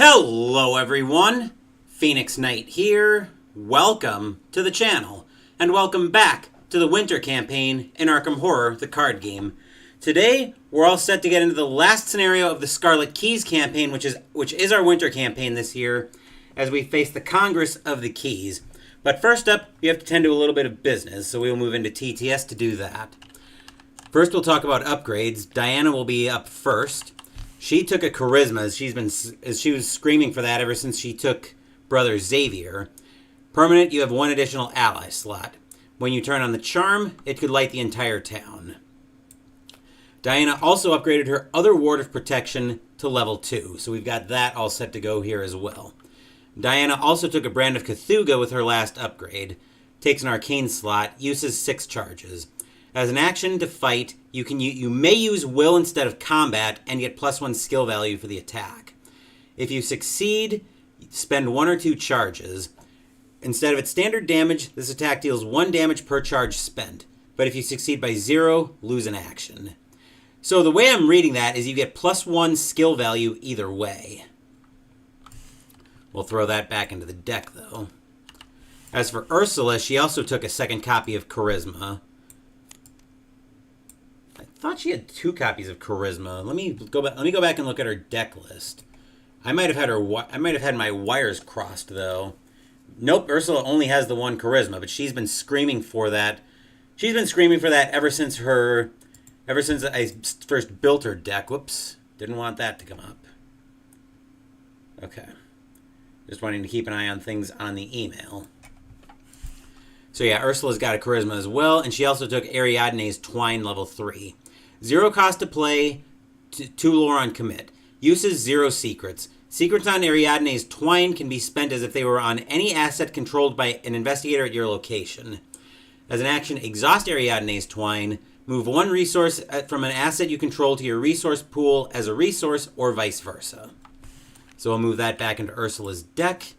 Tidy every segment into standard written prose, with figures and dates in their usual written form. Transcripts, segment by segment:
Hello everyone, Phoenix Knight here. Welcome to the channel, and welcome back to the winter campaign in Arkham Horror, the card game. Today, we're all set to get into the last scenario of the Scarlet Keys campaign, which is our winter campaign this year, as we face the Congress of the Keys. But first up, we have to tend to a little bit of business, so we'll move into TTS to do that. First, we'll talk about upgrades. Diana will be up first. She took a charisma, as she was screaming for that ever since she took Brother Xavier. Permanent, you have one additional ally slot. When you turn on the charm, it could light the entire town. Diana also upgraded her other ward of protection to level 2, so we've got that all set to go here as well. Diana also took a brand of Cthulhu with her last upgrade. Takes an arcane slot, uses 6 charges. As an action to fight, you may use will instead of combat and get +1 skill value for the attack. If you succeed, spend 1 or 2 charges. Instead of its standard damage, this attack deals 1 damage per charge spent. But if you succeed by 0, lose an action. So the way I'm reading that is you get +1 skill value either way. We'll throw that back into the deck, though. As for Ursula, she also took a second copy of Charisma. I thought she had 2 copies of Charisma. Let me go back and look at her deck list. I might have had my wires crossed, though. Nope, Ursula only has the 1 Charisma, but she's been screaming for that. She's been screaming for that ever since I first built her deck. Whoops, didn't want that to come up. Okay. Just wanting to keep an eye on things on the email. So yeah, Ursula's got a charisma as well, and she also took Ariadne's Twine level 3. 0 cost to play, 2 lore on commit. Uses 0 secrets. Secrets on Ariadne's Twine can be spent as if they were on any asset controlled by an investigator at your location. As an action, exhaust Ariadne's Twine. Move 1 resource from an asset you control to your resource pool as a resource, or vice versa. So we'll move that back into Ursula's deck.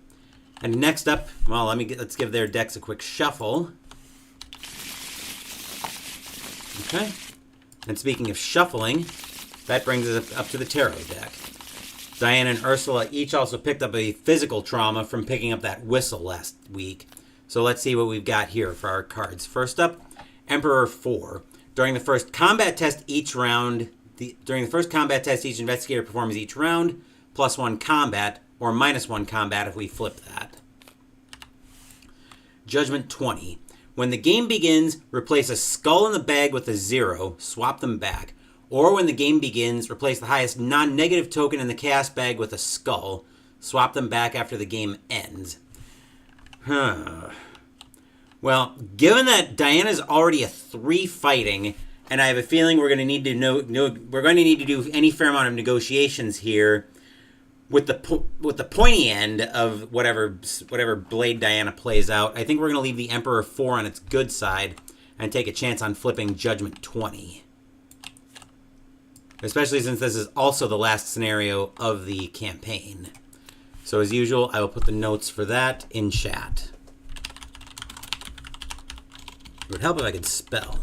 And next up, well, let's give their decks a quick shuffle. Okay. And speaking of shuffling, that brings us up to the tarot deck. Diana and Ursula each also picked up a physical trauma from picking up that whistle last week. So let's see what we've got here for our cards. First up, Emperor 4. During the first combat test each investigator performs each round, +1 combat, or -1 combat if we flip that. Judgment 20. When the game begins, replace a skull in the bag with a 0, swap them back. Or when the game begins, replace the highest non-negative token in the chaos bag with a skull, swap them back after the game ends. Well, given that Diana's already a 3 fighting, and I have a feeling we're going to need to do any fair amount of negotiations here, with the pointy end of whatever blade Diana plays out, I think we're going to leave the Emperor 4 on its good side and take a chance on flipping Judgment 20. Especially since this is also the last scenario of the campaign. So as usual, I will put the notes for that in chat. It would help if I could spell.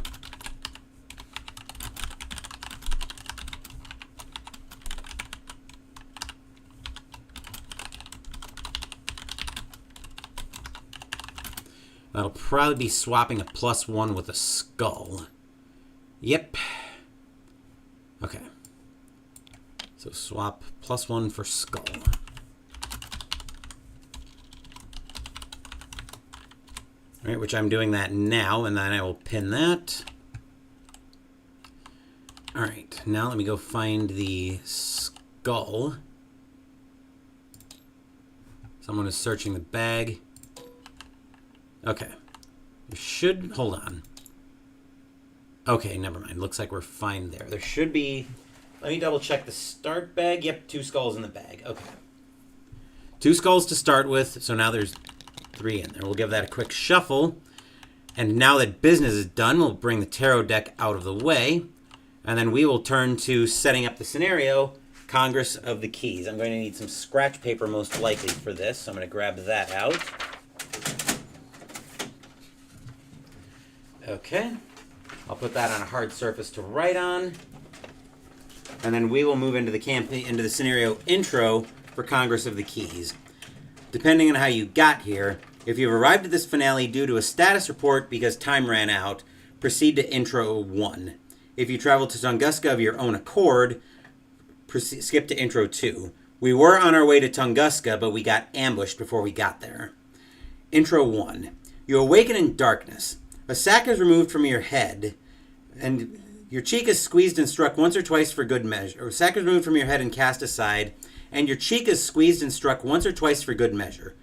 That'll probably be swapping a +1 with a skull. Yep. Okay. So swap +1 for skull. Alright, which I'm doing that now, and then I will pin that. Alright, now let me go find the skull. Someone is searching the bag. Okay. Hold on. Okay, never mind. Looks like we're fine there. There should be... Let me double check the start bag. Yep, 2 skulls in the bag. Okay. 2 skulls to start with, so now there's 3 in there. We'll give that a quick shuffle. And now that business is done, we'll bring the tarot deck out of the way. And then we will turn to setting up the scenario, Congress of the Keys. I'm going to need some scratch paper most likely for this, so I'm going to grab that out. Okay, I'll put that on a hard surface to write on. And then we will move into the campaign, into the scenario intro for Congress of the Keys. Depending on how you got here, if you've arrived at this finale due to a status report because time ran out, proceed to Intro 1. If you travel to Tunguska of your own accord, skip to Intro 2. We were on our way to Tunguska, but we got ambushed before we got there. Intro 1. You awaken in darkness. A sack is removed from your head, and your cheek is squeezed and struck once or twice for good measure. A sack is removed from your head and cast aside, and your cheek is squeezed and struck once or twice for good measure.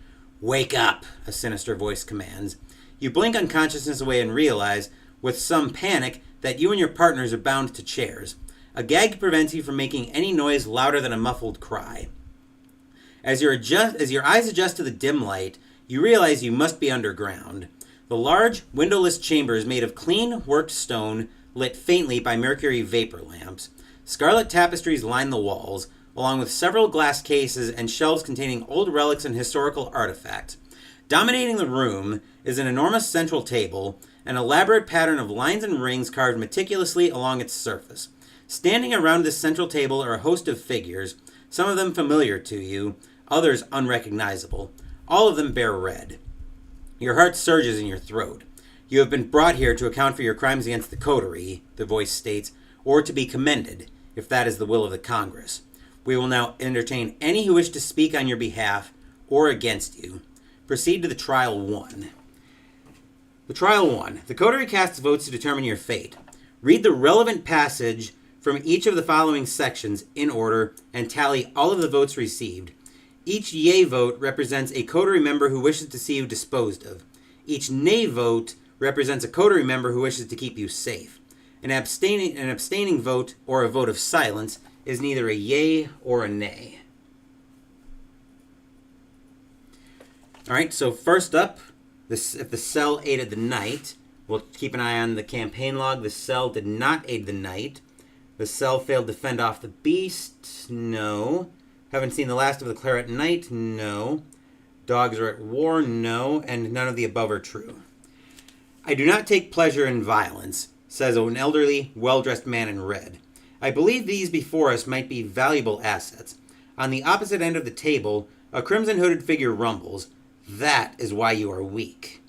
Wake up, a sinister voice commands. You blink unconsciousness away and realize, with some panic, that you and your partners are bound to chairs. A gag prevents you from making any noise louder than a muffled cry. As your eyes adjust to the dim light, you realize you must be underground. The large, windowless chamber is made of clean, worked stone, lit faintly by mercury vapor lamps. Scarlet tapestries line the walls, along with several glass cases and shelves containing old relics and historical artifacts. Dominating the room is an enormous central table, an elaborate pattern of lines and rings carved meticulously along its surface. Standing around this central table are a host of figures, some of them familiar to you, others unrecognizable. All of them bear red. Your heart surges in your throat. You have been brought here to account for your crimes against the coterie, the voice states, or to be commended, if that is the will of the Congress. We will now entertain any who wish to speak on your behalf or against you. Proceed to the Trial 1. The Trial 1. The coterie casts votes to determine your fate. Read the relevant passage from each of the following sections in order and tally all of the votes received. Each yea vote represents a coterie member who wishes to see you disposed of. Each nay vote represents a coterie member who wishes to keep you safe. An abstaining vote or a vote of silence is neither a yea or a nay. All right, so first up, if the cell aided the knight, we'll keep an eye on the campaign log. The cell did not aid the knight. The cell failed to fend off the beast. No. Haven't seen the last of the Claret Knight. No. Dogs are at war. No. And none of the above are true. I do not take pleasure in violence, says an elderly, well-dressed man in red. I believe these before us might be valuable assets. On the opposite end of the table, a crimson-hooded figure rumbles. That is why you are weak.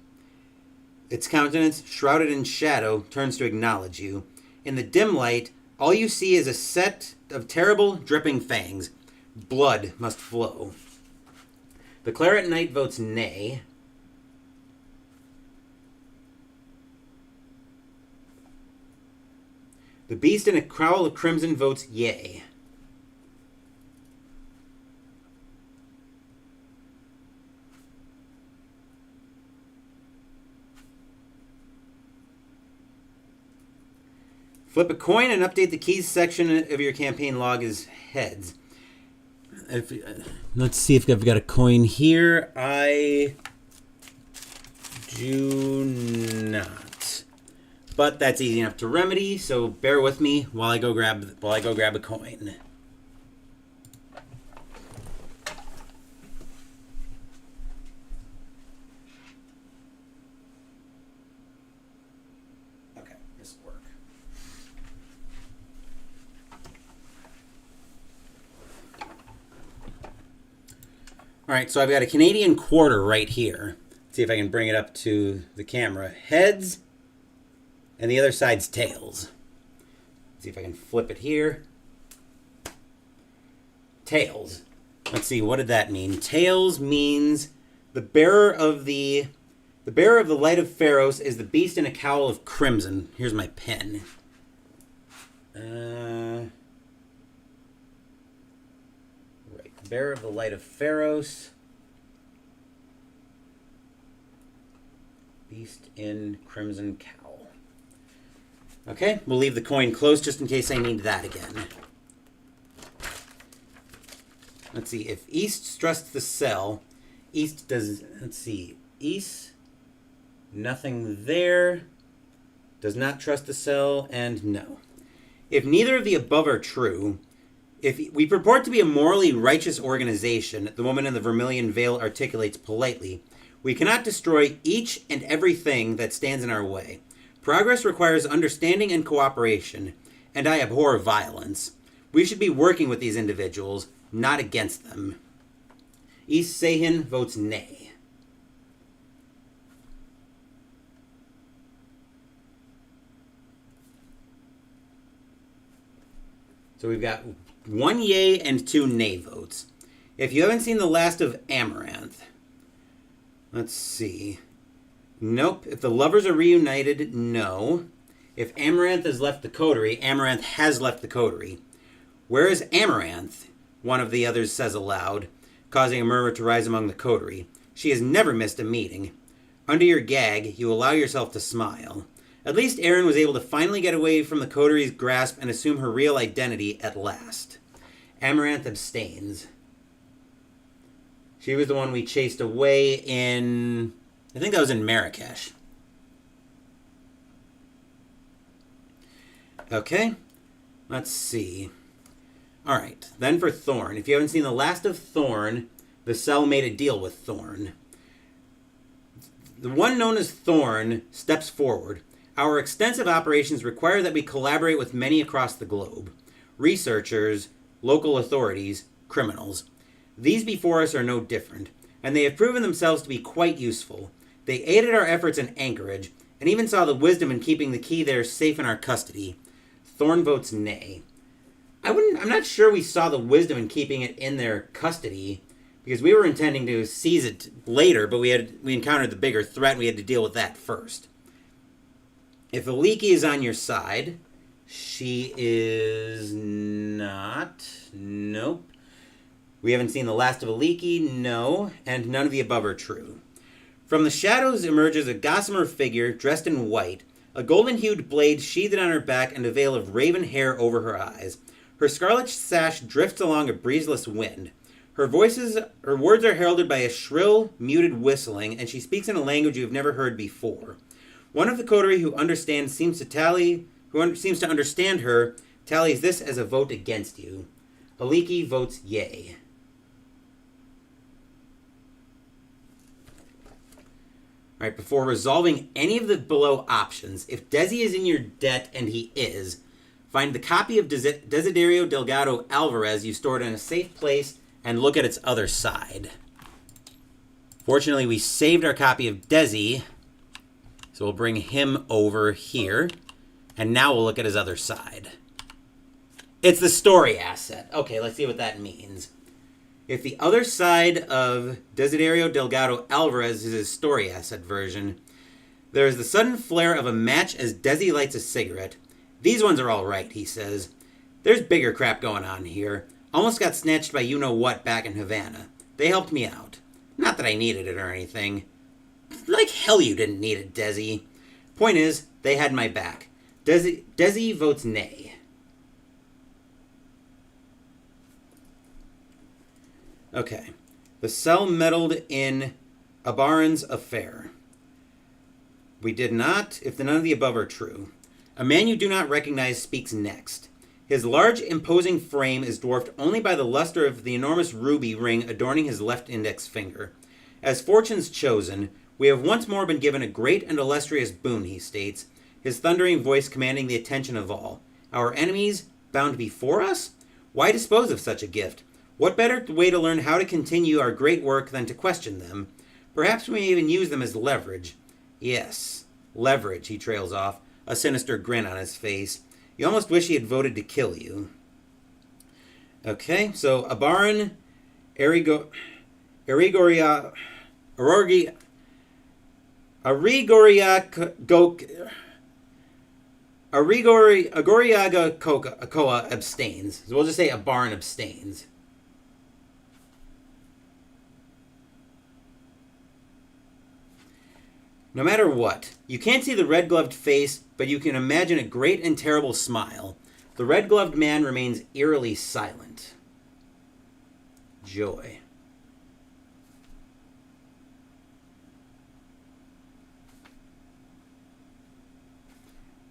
Its countenance, shrouded in shadow, turns to acknowledge you. In the dim light, all you see is a set of terrible, dripping fangs. Blood must flow. The Claret Knight votes nay. The beast in a cowl of crimson votes yea. Flip a coin and update the keys section of your campaign log as heads. Let's see if I've got a coin here. I do not. But that's easy enough to remedy, so bear with me while I go grab a coin. Okay, this will work. All right, so I've got a Canadian quarter right here. Let's see if I can bring it up to the camera. Heads. And the other side's tails. Let's see if I can flip it here. Tails. Let's see, what did that mean? Tails means the bearer of the light of Pharos is the beast in a cowl of crimson. Here's my pen. Right. The bearer of the light of Pharos. Beast in crimson cowl. Okay, we'll leave the coin close just in case I need that again. Let's see, if East trusts the cell, East does, let's see, East, nothing there, does not trust the cell, and no. If neither of the above are true, if we purport to be a morally righteous organization, the woman in the vermilion veil articulates politely, we cannot destroy each and everything that stands in our way. Progress requires understanding and cooperation, and I abhor violence. We should be working with these individuals, not against them. East Sehin votes nay. So we've got 1 yay and 2 nay votes. If you haven't seen the last of Amaranth, let's see. Nope. If the lovers are reunited, no. If Amaranth has left the coterie, Amaranth has left the coterie. Where is Amaranth? One of the others says aloud, causing a murmur to rise among the coterie. She has never missed a meeting. Under your gag, you allow yourself to smile. At least Erin was able to finally get away from the coterie's grasp and assume her real identity at last. Amaranth abstains. She was the one we chased away in... I think that was in Marrakesh. Okay, let's see. Alright, then for Thorn. If you haven't seen the last of Thorn, the cell made a deal with Thorn. The one known as Thorn steps forward. Our extensive operations require that we collaborate with many across the globe. Researchers, local authorities, criminals. These before us are no different, and they have proven themselves to be quite useful. They aided our efforts in Anchorage, and even saw the wisdom in keeping the key there safe in our custody. Thorn votes nay. I'm not sure we saw the wisdom in keeping it in their custody, because we were intending to seize it later, but we encountered the bigger threat, and we had to deal with that first. If Aliki is on your side, she is not. Nope. We haven't seen the last of Aliki, no, and none of the above are true. From the shadows emerges a gossamer figure dressed in white, a golden-hued blade sheathed on her back and a veil of raven hair over her eyes. Her scarlet sash drifts along a breezeless wind. Her words are heralded by a shrill, muted whistling, and she speaks in a language you have never heard before. One of the coterie who seems to understand her, tallies this as a vote against you. Aliki votes yay. All right, before resolving any of the below options, if Desi is in your debt, and he is, find the copy of Desiderio Delgado Alvarez you stored in a safe place and look at its other side. Fortunately, we saved our copy of Desi, so we'll bring him over here, and now we'll look at his other side. It's the story asset. Okay, let's see what that means. If the other side of Desiderio Delgado Alvarez is his story asset version, there is the sudden flare of a match as Desi lights a cigarette. These ones are all right, he says. There's bigger crap going on here. Almost got snatched by you-know-what back in Havana. They helped me out. Not that I needed it or anything. Like hell you didn't need it, Desi. Point is, they had my back. Desi votes nay. Okay. The cell meddled in Abaran's affair. We did not, if none of the above are true. A man you do not recognize speaks next. His large, imposing frame is dwarfed only by the luster of the enormous ruby ring adorning his left index finger. As fortune's chosen, we have once more been given a great and illustrious boon, he states, his thundering voice commanding the attention of all. Our enemies, bound before us? Why dispose of such a gift? What better way to learn how to continue our great work than to question them? Perhaps we may even use them as leverage. Yes, leverage, he trails off, a sinister grin on his face. You almost wish he had voted to kill you. Okay, so Abaran, Arigoriaga Koa abstains. So we'll just say Abaran abstains. No matter what, you can't see the red-gloved face, but you can imagine a great and terrible smile. The red-gloved man remains eerily silent. Joy.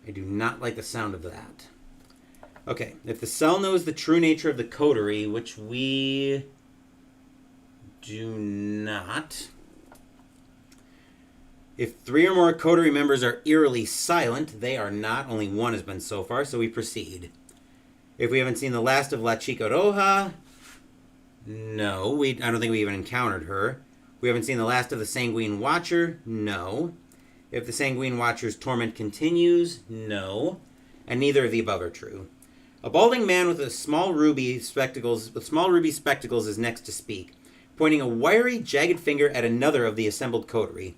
I do not like the sound of that. Okay, if the cell knows the true nature of the coterie, which we do not... If 3 or more coterie members are eerily silent, they are not. Only one has been so far, so we proceed. If we haven't seen the last of La Chica Roja, No. I don't think we even encountered her. We haven't seen the last of the Sanguine Watcher? No. If the Sanguine Watcher's torment continues? No. And neither of the above are true. A balding man with small ruby spectacles is next to speak, pointing a wiry, jagged finger at another of the assembled coterie.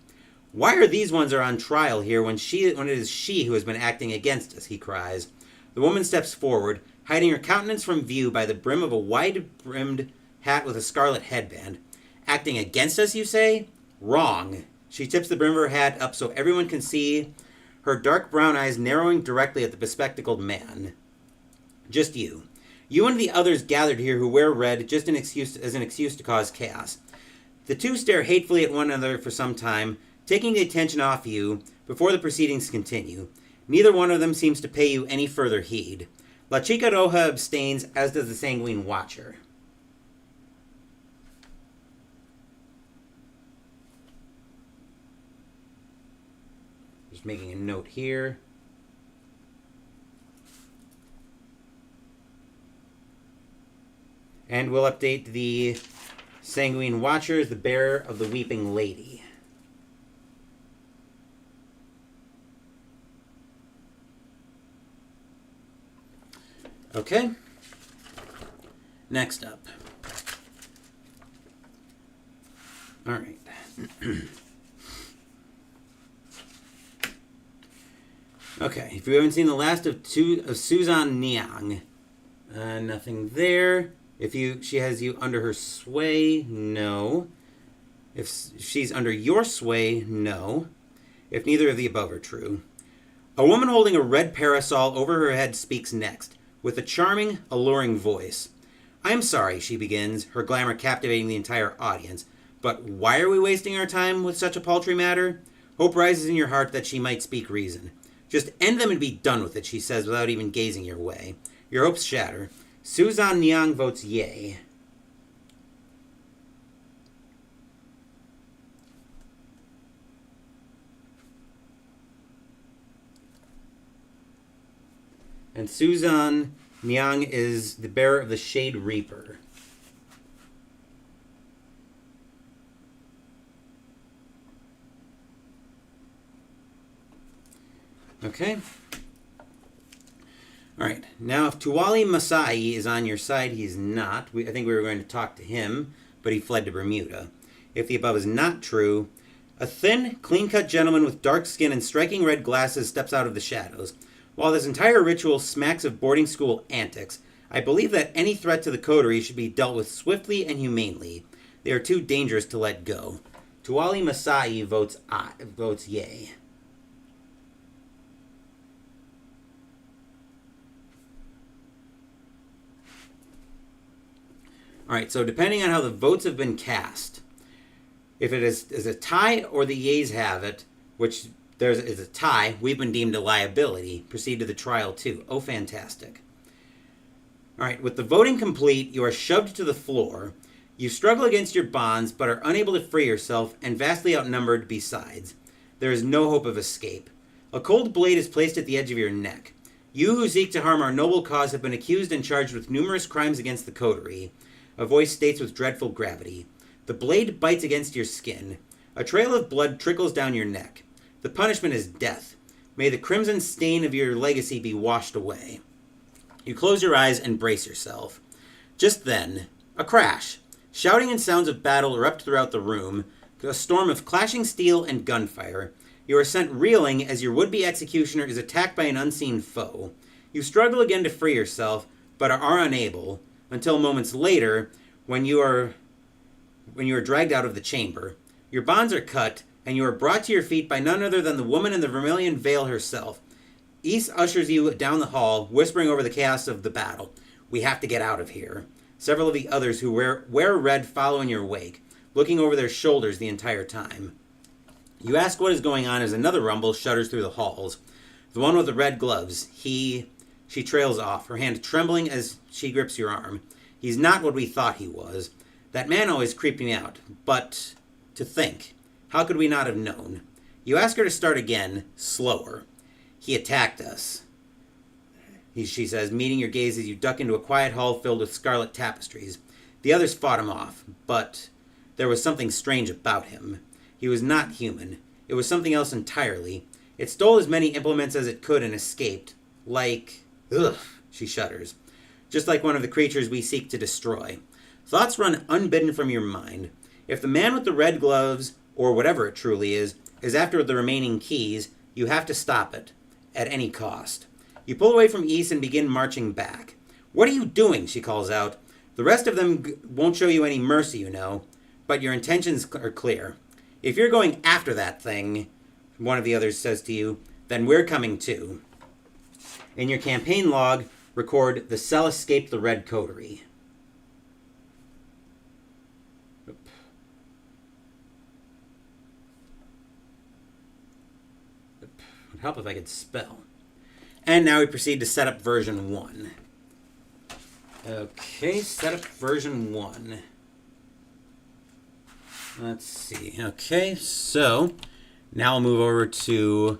Why are these ones on trial here when it is she who has been acting against us, he cries. The woman steps forward, hiding her countenance from view by the brim of a wide-brimmed hat with a scarlet headband. Acting against us, you say? Wrong. She tips the brim of her hat up so everyone can see her dark brown eyes narrowing directly at the bespectacled man. Just you. You and the others gathered here who wear red just as an excuse to cause chaos. The two stare hatefully at one another for some time, taking the attention off you before the proceedings continue. Neither one of them seems to pay you any further heed. La Chica Roja abstains, as does the Sanguine Watcher. Just making a note here. And we'll update the Sanguine Watcher as the bearer of the Weeping Lady. Okay. Next up. All right. Okay, if you haven't seen the last of Suzanne Niang, nothing there. If she has you under her sway, no. If she's under your sway, no. If neither of the above are true. A woman holding a red parasol over her head speaks next, with a charming, alluring voice. I'm sorry, she begins, her glamour captivating the entire audience, but why are we wasting our time with such a paltry matter? Hope rises in your heart that she might speak reason. Just end them and be done with it, she says without even gazing your way. Your hopes shatter. Suzanne Niang votes yay. And Suzanne Niang is the bearer of the Shade Reaper. Okay. Alright, now if Tuwali Masai is on your side, he's not. I think we were going to talk to him, but he fled to Bermuda. If the above is not true, a thin, clean-cut gentleman with dark skin and striking red glasses steps out of the shadows. While this entire ritual smacks of boarding school antics, I believe that any threat to the coterie should be dealt with swiftly and humanely. They are too dangerous to let go. Tuwali Masai votes yay. Alright, so depending on how the votes have been cast, if it is a tie or the yeas have it, which is a tie, we've been deemed a liability. Proceed to the trial too. Oh, fantastic. Alright, with the voting complete, you are shoved to the floor. You struggle against your bonds, but are unable to free yourself, and vastly outnumbered besides. There is no hope of escape. A cold blade is placed at the edge of your neck. You who seek to harm our noble cause have been accused and charged with numerous crimes against the coterie. A voice states with dreadful gravity. The blade bites against your skin. A trail of blood trickles down your neck. The punishment is death. May the crimson stain of your legacy be washed away. You close your eyes and brace yourself. Just then, a crash. Shouting and sounds of battle erupt throughout the room. A storm of clashing steel and gunfire. You are sent reeling as your would-be executioner is attacked by an unseen foe. You struggle again to free yourself, but are unable, until moments later, when you are dragged out of the chamber. Your bonds are cut, and you are brought to your feet by none other than the woman in the vermilion veil herself. Ys ushers you down the hall, whispering over the chaos of the battle. We have to get out of here. Several of the others who wear red follow in your wake, looking over their shoulders the entire time. You ask what is going on as another rumble shudders through the halls. The one with the red gloves, She trails off, her hand trembling as she grips your arm. He's not what we thought he was. That man always creeped me out. But to think, how could we not have known? You ask her to start again, slower. He attacked us, she says, meeting your gaze as you duck into a quiet hall filled with scarlet tapestries. The others fought him off, but there was something strange about him. He was not human. It was something else entirely. It stole as many implements as it could and escaped. Like... Ugh, she shudders. Just like one of the creatures we seek to destroy. Thoughts run unbidden from your mind. If the man with the red gloves, or whatever it truly is after the remaining keys, you have to stop it. At any cost. You pull away from East and begin marching back. What are you doing? She calls out. The rest of them won't show you any mercy, you know. But your intentions are clear. If you're going after that thing, one of the others says to you, then we're coming too. In your campaign log, record the cell escaped the red coterie. It would help if I could spell. And now we proceed to set up version 1. Okay, set up version 1. Let's see. Okay, so now I'll move over to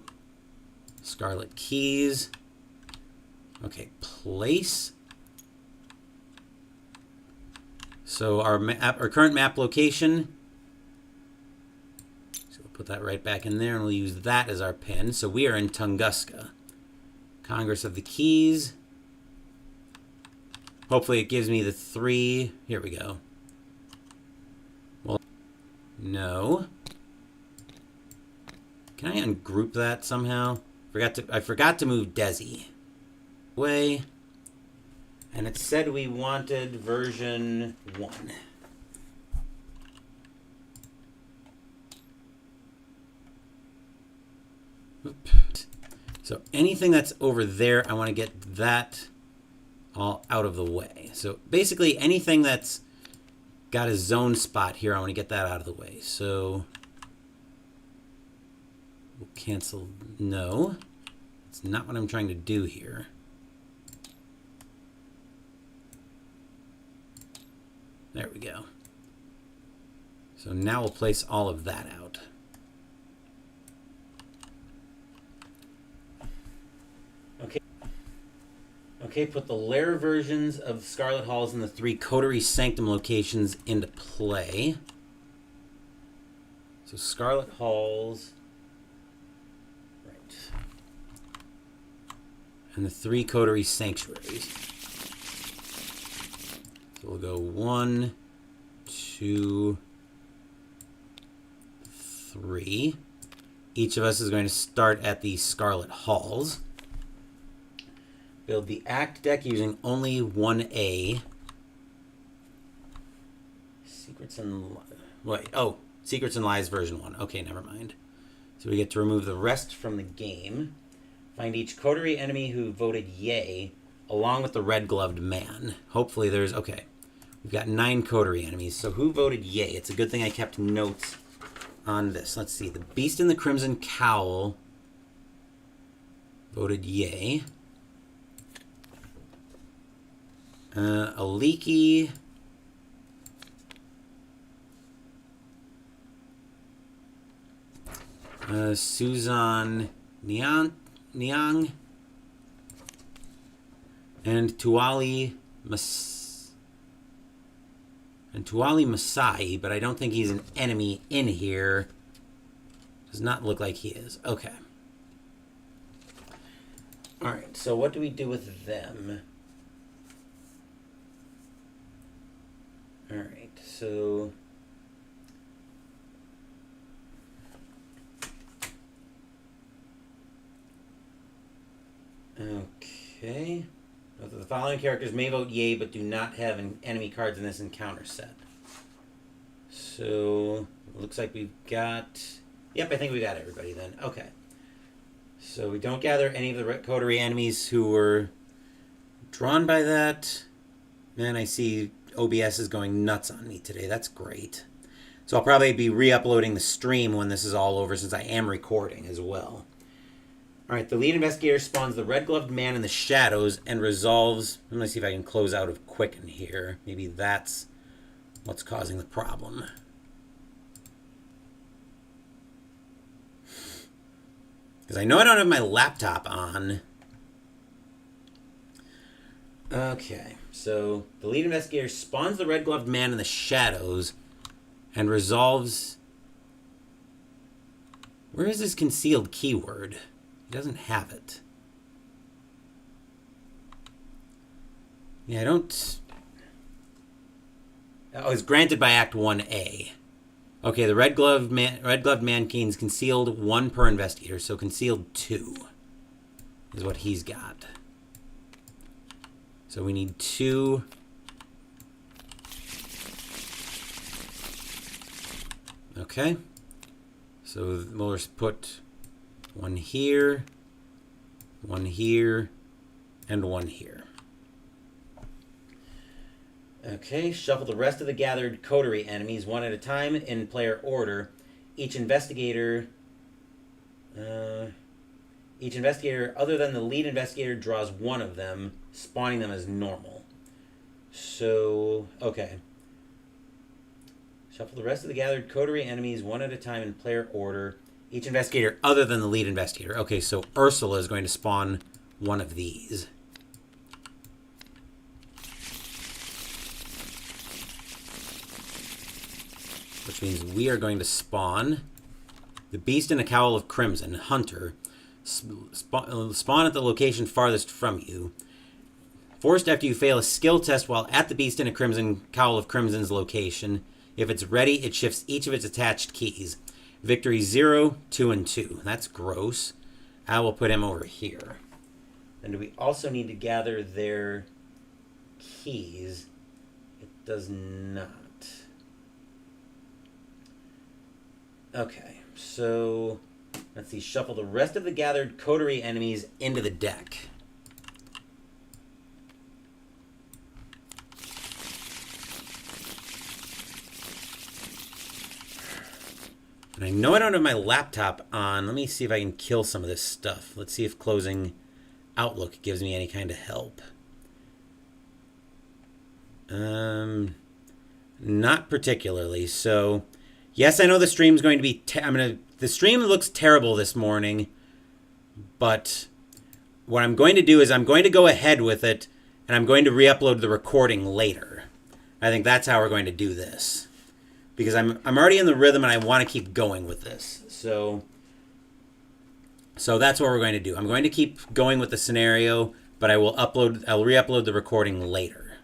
Scarlet Keys. Okay, place. So our current map location. So we'll put that right back in there, and we'll use that as our pin. So we are in Tunguska. Congress of the Keys. Hopefully it gives me the 3. Here we go. Well, no. Can I ungroup that somehow? I forgot to move Desi. Way. And it said we wanted version 1. Oops. So anything that's over there, I want to get that all out of the way. So basically anything that's got a zone spot here, I want to get that out of the way. So we'll cancel. No, it's not what I'm trying to do here. There we go. So now we'll place all of that out. Okay, put the lair versions of Scarlet Halls and the 3 Coterie Sanctum locations into play. So Scarlet Halls. Right. And the 3 Coterie Sanctuaries. So we'll go 1, 2, 3. Each of us is going to start at the Scarlet Halls. Build the Act deck using only 1A. Secrets and... Wait, oh, Secrets and Lies version 1. Okay, never mind. So we get to remove the rest from the game. Find each coterie enemy who voted yay, along with the red-gloved man. Hopefully there's... Okay. We've got 9 coterie enemies. So who voted yay? It's a good thing I kept notes on this. Let's see. The Beast in the Crimson Cowl voted yay. A leaky... Suzan Niang. And Tuali Masai, but I don't think he's an enemy in here. Does not look like he is. Okay. Alright, so what do we do with them? Alright, so... Okay. The following characters may vote yay, but do not have enemy cards in this encounter set. So, looks like we've got... Yep, I think we got everybody then. Okay. So we don't gather any of the coterie enemies who were drawn by that. Man, I see OBS is going nuts on me today. That's great. So I'll probably be re-uploading the stream when this is all over, since I am recording as well. Alright, the lead investigator spawns the red-gloved man in the shadows and resolves... I'm going to see if I can close out of Quicken here. Maybe that's what's causing the problem. Because I know I don't have my laptop on. Okay, so the lead investigator spawns the red-gloved man in the shadows and resolves... Where is his concealed keyword? He doesn't have it. Yeah, I don't... Oh, it's granted by Act 1A. Okay, the red-gloved man gains concealed 1 per investigator, so concealed 2 is what he's got. So we need 2. Okay. So we'll just put 1 here, 1 here, and 1 here. Okay, shuffle the rest of the gathered coterie enemies one at a time in player order. Each investigator other than the lead investigator draws 1 of them, spawning them as normal. So, okay. Shuffle the rest of the gathered coterie enemies one at a time in player order. Each investigator other than the lead investigator. Okay, so Ursula is going to spawn 1 of these. Which means we are going to spawn the Beast in a Cowl of Crimson, Hunter. Spawn at the location farthest from you. Forced after you fail a skill test while at the Beast in a Cowl of Crimson's location. If it's ready, it shifts each of its attached keys. Victory 0, 2, and 2. That's gross. I will put him over here. And do we also need to gather their keys? It does not. Okay, so let's see. Shuffle the rest of the gathered coterie enemies into the deck. And I know I don't have my laptop on. Let me see if I can kill some of this stuff. Let's see if closing Outlook gives me any kind of help. Not particularly. So, yes, I know the stream's going to be... the stream looks terrible this morning, but what I'm going to do is I'm going to go ahead with it, and I'm going to re-upload the recording later. I think that's how we're going to do this. Because I'm already in the rhythm and I want to keep going with this. So that's what we're going to do. I'm going to keep going with the scenario, but I'll re-upload the recording later.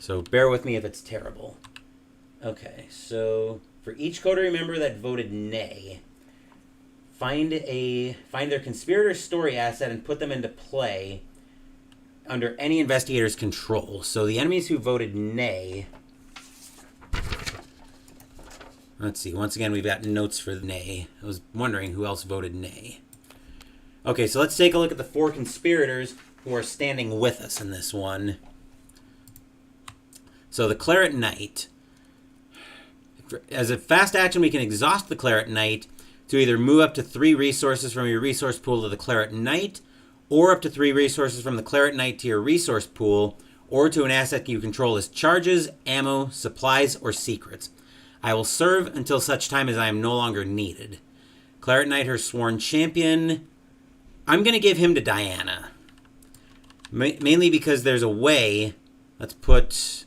So bear with me if it's terrible. Okay, so for each coterie member that voted nay, find their conspirator story asset and put them into play under any investigator's control. So the enemies who voted nay... Let's see. Once again, we've got notes for nay. I was wondering who else voted nay. Okay, so let's take a look at the 4 conspirators who are standing with us in this one. So the Claret Knight. As a fast action, we can exhaust the Claret Knight to either move up to 3 resources from your resource pool to the Claret Knight, or up to 3 resources from the Claret Knight to your resource pool, or to an asset you control as charges, ammo, supplies, or secrets. I will serve until such time as I am no longer needed. Claret Knight, her sworn champion. I'm going to give him to Diana. Mainly because there's a way. Let's put...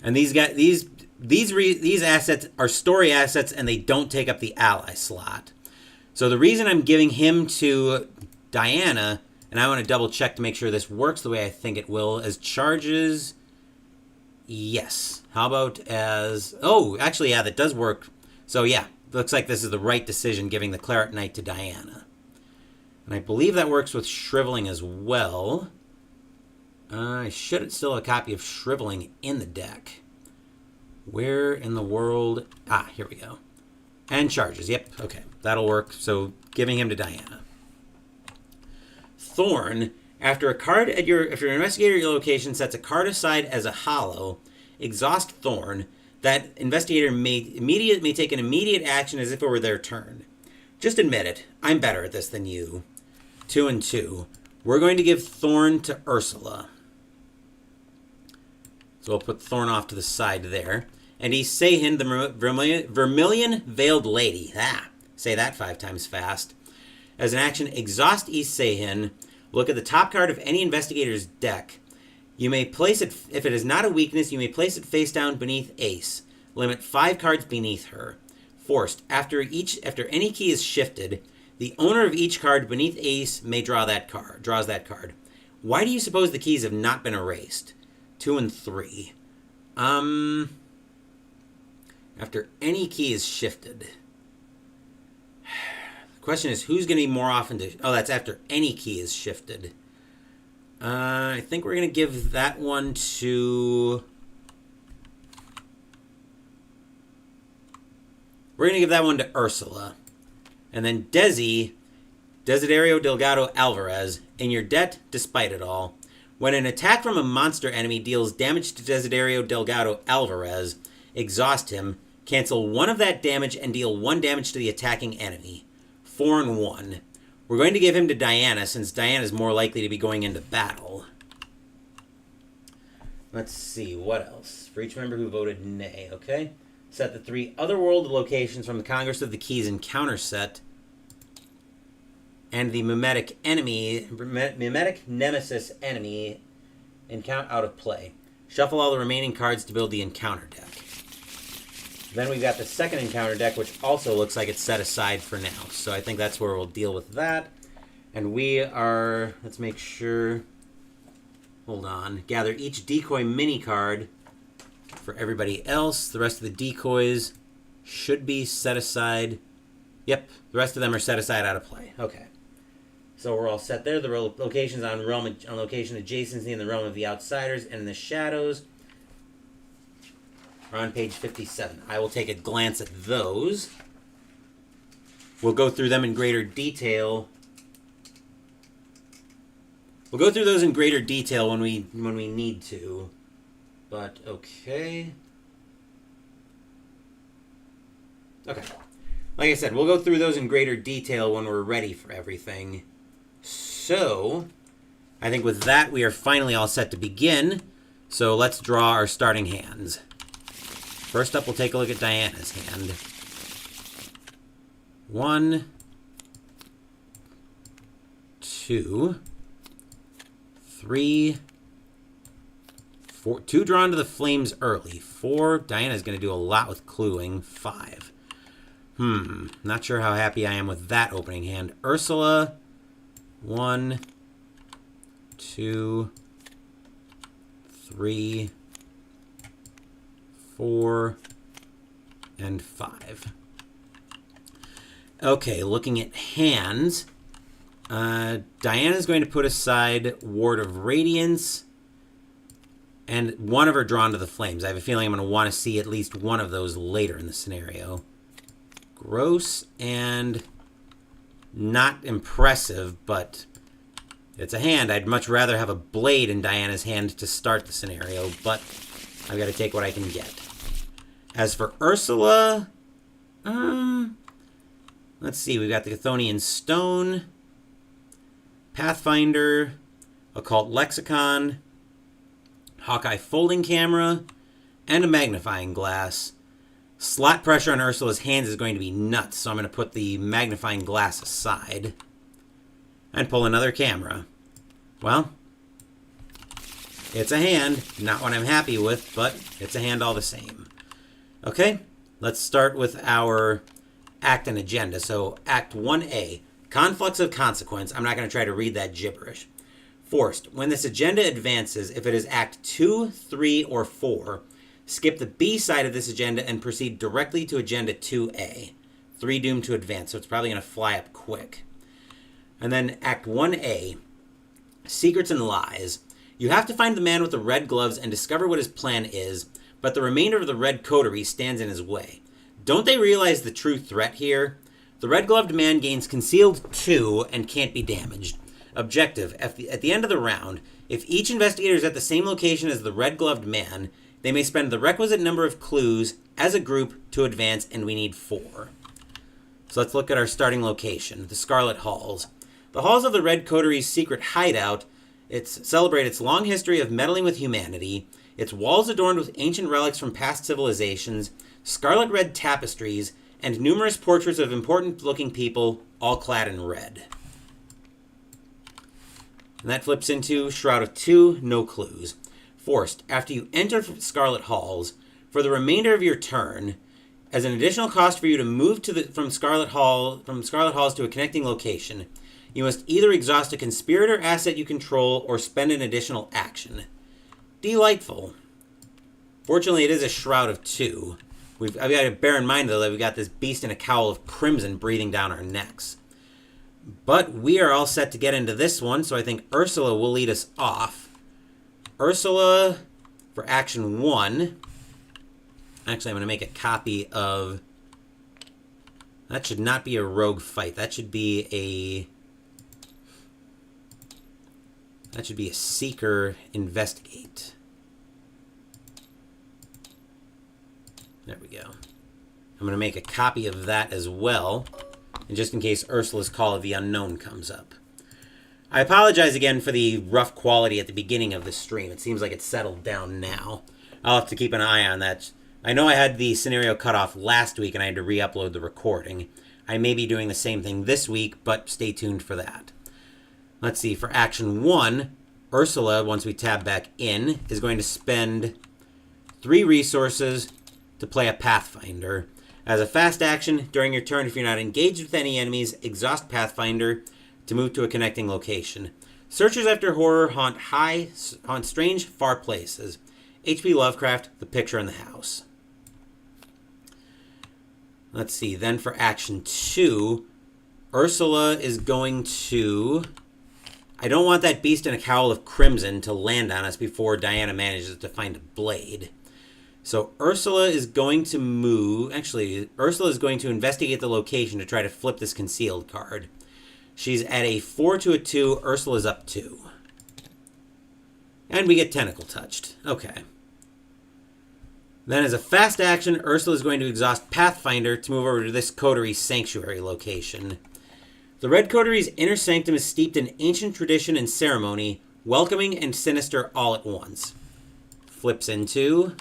And these assets are story assets and they don't take up the ally slot. So the reason I'm giving him to Diana, and I want to double check to make sure this works the way I think it will, as charges... Yes. How about as... Oh, actually, yeah, that does work. So, yeah, looks like this is the right decision, giving the Claret Knight to Diana. And I believe that works with Shriveling as well. I should still have a copy of Shriveling in the deck. Where in the world... Ah, here we go. And charges. Yep, okay. That'll work. So, giving him to Diana. Thorn... After a card if your investigator at your location sets a card aside as a hollow, exhaust Thorn. That investigator may take an immediate action as if it were their turn. Just admit it. I'm better at this than you. 2 and 2. We're going to give Thorn to Ursula. So we'll put Thorn off to the side there. And Iseihin, the Vermilion Veiled Lady. Say that 5 times fast. As an action, exhaust Iseihin. Look at the top card of any investigator's deck. You may place it, if it is not a weakness, you may place it face down beneath Ace. Limit 5 cards beneath her. Forced. After any key is shifted, the owner of each card beneath Ace may draws that card. Why do you suppose the keys have not been erased? 2 and 3. After any key is shifted. The question is, who's going to be more often to... Oh, that's after any key is shifted. I think we're going to give that one to... We're going to give that one to Ursula. And then Desiderio Delgado Alvarez, in your debt, despite it all. When an attack from a monster enemy deals damage to Desiderio Delgado Alvarez, exhaust him, cancel 1 of that damage, and deal 1 damage to the attacking enemy. 4 and 1. We're going to give him to Diana, since Diana is more likely to be going into battle. Let's see, what else? For each member who voted nay, okay? Set the 3 otherworld locations from the Congress of the Keys encounter set and the mimetic nemesis enemy encounter out of play. Shuffle all the remaining cards to build the encounter deck. Then we've got the second encounter deck, which also looks like it's set aside for now. So I think that's where we'll deal with that. And we are, let's make sure, hold on, gather each decoy mini card for everybody else. The rest of the decoys should be set aside. Yep, the rest of them are set aside out of play. Okay. So we're all set there. The locations on location adjacency in the realm of the outsiders and in the shadows are on page 57. I will take a glance at those. We'll go through them in greater detail. We'll go through those in greater detail when we need to. But okay. Okay. Like I said, we'll go through those in greater detail when we're ready for everything. So, I think with that, we are finally all set to begin. So let's draw our starting hands. First up, we'll take a look at Diana's hand. 1, 2, 3, 4. 2 drawn to the flames early. 4, Diana's going to do a lot with cluing. 5. Not sure how happy I am with that opening hand. Ursula, 1, 2, 3, 4, and 5. Okay, looking at hands, Diana's going to put aside Ward of Radiance and one of her Drawn to the Flames. I have a feeling I'm going to want to see at least one of those later in the scenario. Gross and not impressive, but it's a hand. I'd much rather have a blade in Diana's hand to start the scenario, but I've got to take what I can get. As for Ursula, let's see. We've got the Chthonian Stone, Pathfinder, Occult Lexicon, Hawkeye Folding Camera, and a Magnifying Glass. Slot pressure on Ursula's hands is going to be nuts, so I'm going to put the Magnifying Glass aside and pull another camera. Well, it's a hand. Not what I'm happy with, but it's a hand all the same. Okay, let's start with our act and agenda. So, Act 1A, Conflux of Consequence. I'm not going to try to read that gibberish. Forced. When this agenda advances, if it is Act 2, 3, or 4, skip the B side of this agenda and proceed directly to Agenda 2A. 3 doomed to advance, so it's probably going to fly up quick. And then Act 1A, Secrets and Lies. You have to find the man with the red gloves and discover what his plan is, but the remainder of the red coterie stands in his way. Don't they realize the true threat here? The red-gloved man gains Concealed 2 and can't be damaged. Objective, at the end of the round, if each investigator is at the same location as the red-gloved man, they may spend the requisite number of clues as a group to advance, and we need 4. So let's look at our starting location, the Scarlet Halls. The halls of the Red Coterie's secret hideout celebrate its long history of meddling with humanity, its walls adorned with ancient relics from past civilizations, scarlet red tapestries, and numerous portraits of important-looking people, all clad in red. And that flips into Shroud of 2, no clues. Forced. After you enter Scarlet Halls, for the remainder of your turn, as an additional cost for you to move from Scarlet Halls to a connecting location, you must either exhaust a conspirator asset you control or spend an additional action. Delightful. Fortunately, it is a Shroud of 2. I've got to bear in mind, though, that we've got this beast in a cowl of crimson breathing down our necks. But we are all set to get into this one, so I think Ursula will lead us off. Ursula, for action 1. Actually, I'm going to make a copy of... That should not be a rogue fight. That should be a seeker investigate. There we go. I'm going to make a copy of that as well, and just in case Ursula's Call of the Unknown comes up. I apologize again for the rough quality at the beginning of the stream. It seems like it's settled down now. I'll have to keep an eye on that. I know I had the scenario cut off last week and I had to re-upload the recording. I may be doing the same thing this week, but stay tuned for that. Let's see, for action 1, Ursula, once we tab back in, is going to spend 3 resources to play a Pathfinder. As a fast action, during your turn, if you're not engaged with any enemies, exhaust Pathfinder to move to a connecting location. Searchers after horror haunt strange, far places. H.P. Lovecraft, The Picture in the House. Let's see, then for action 2, Ursula is going to... I don't want that beast in a cowl of crimson to land on us before Diana manages to find a blade. So Ursula is going to move... Actually, Ursula is going to investigate the location to try to flip this concealed card. She's at a 4 to a 2. Ursula's up 2. And we get tentacle touched. Okay. Then as a fast action, Ursula is going to exhaust Pathfinder to move over to this coterie sanctuary location. The Red Coteries' inner sanctum is steeped in ancient tradition and ceremony, welcoming and sinister all at once. Flips into...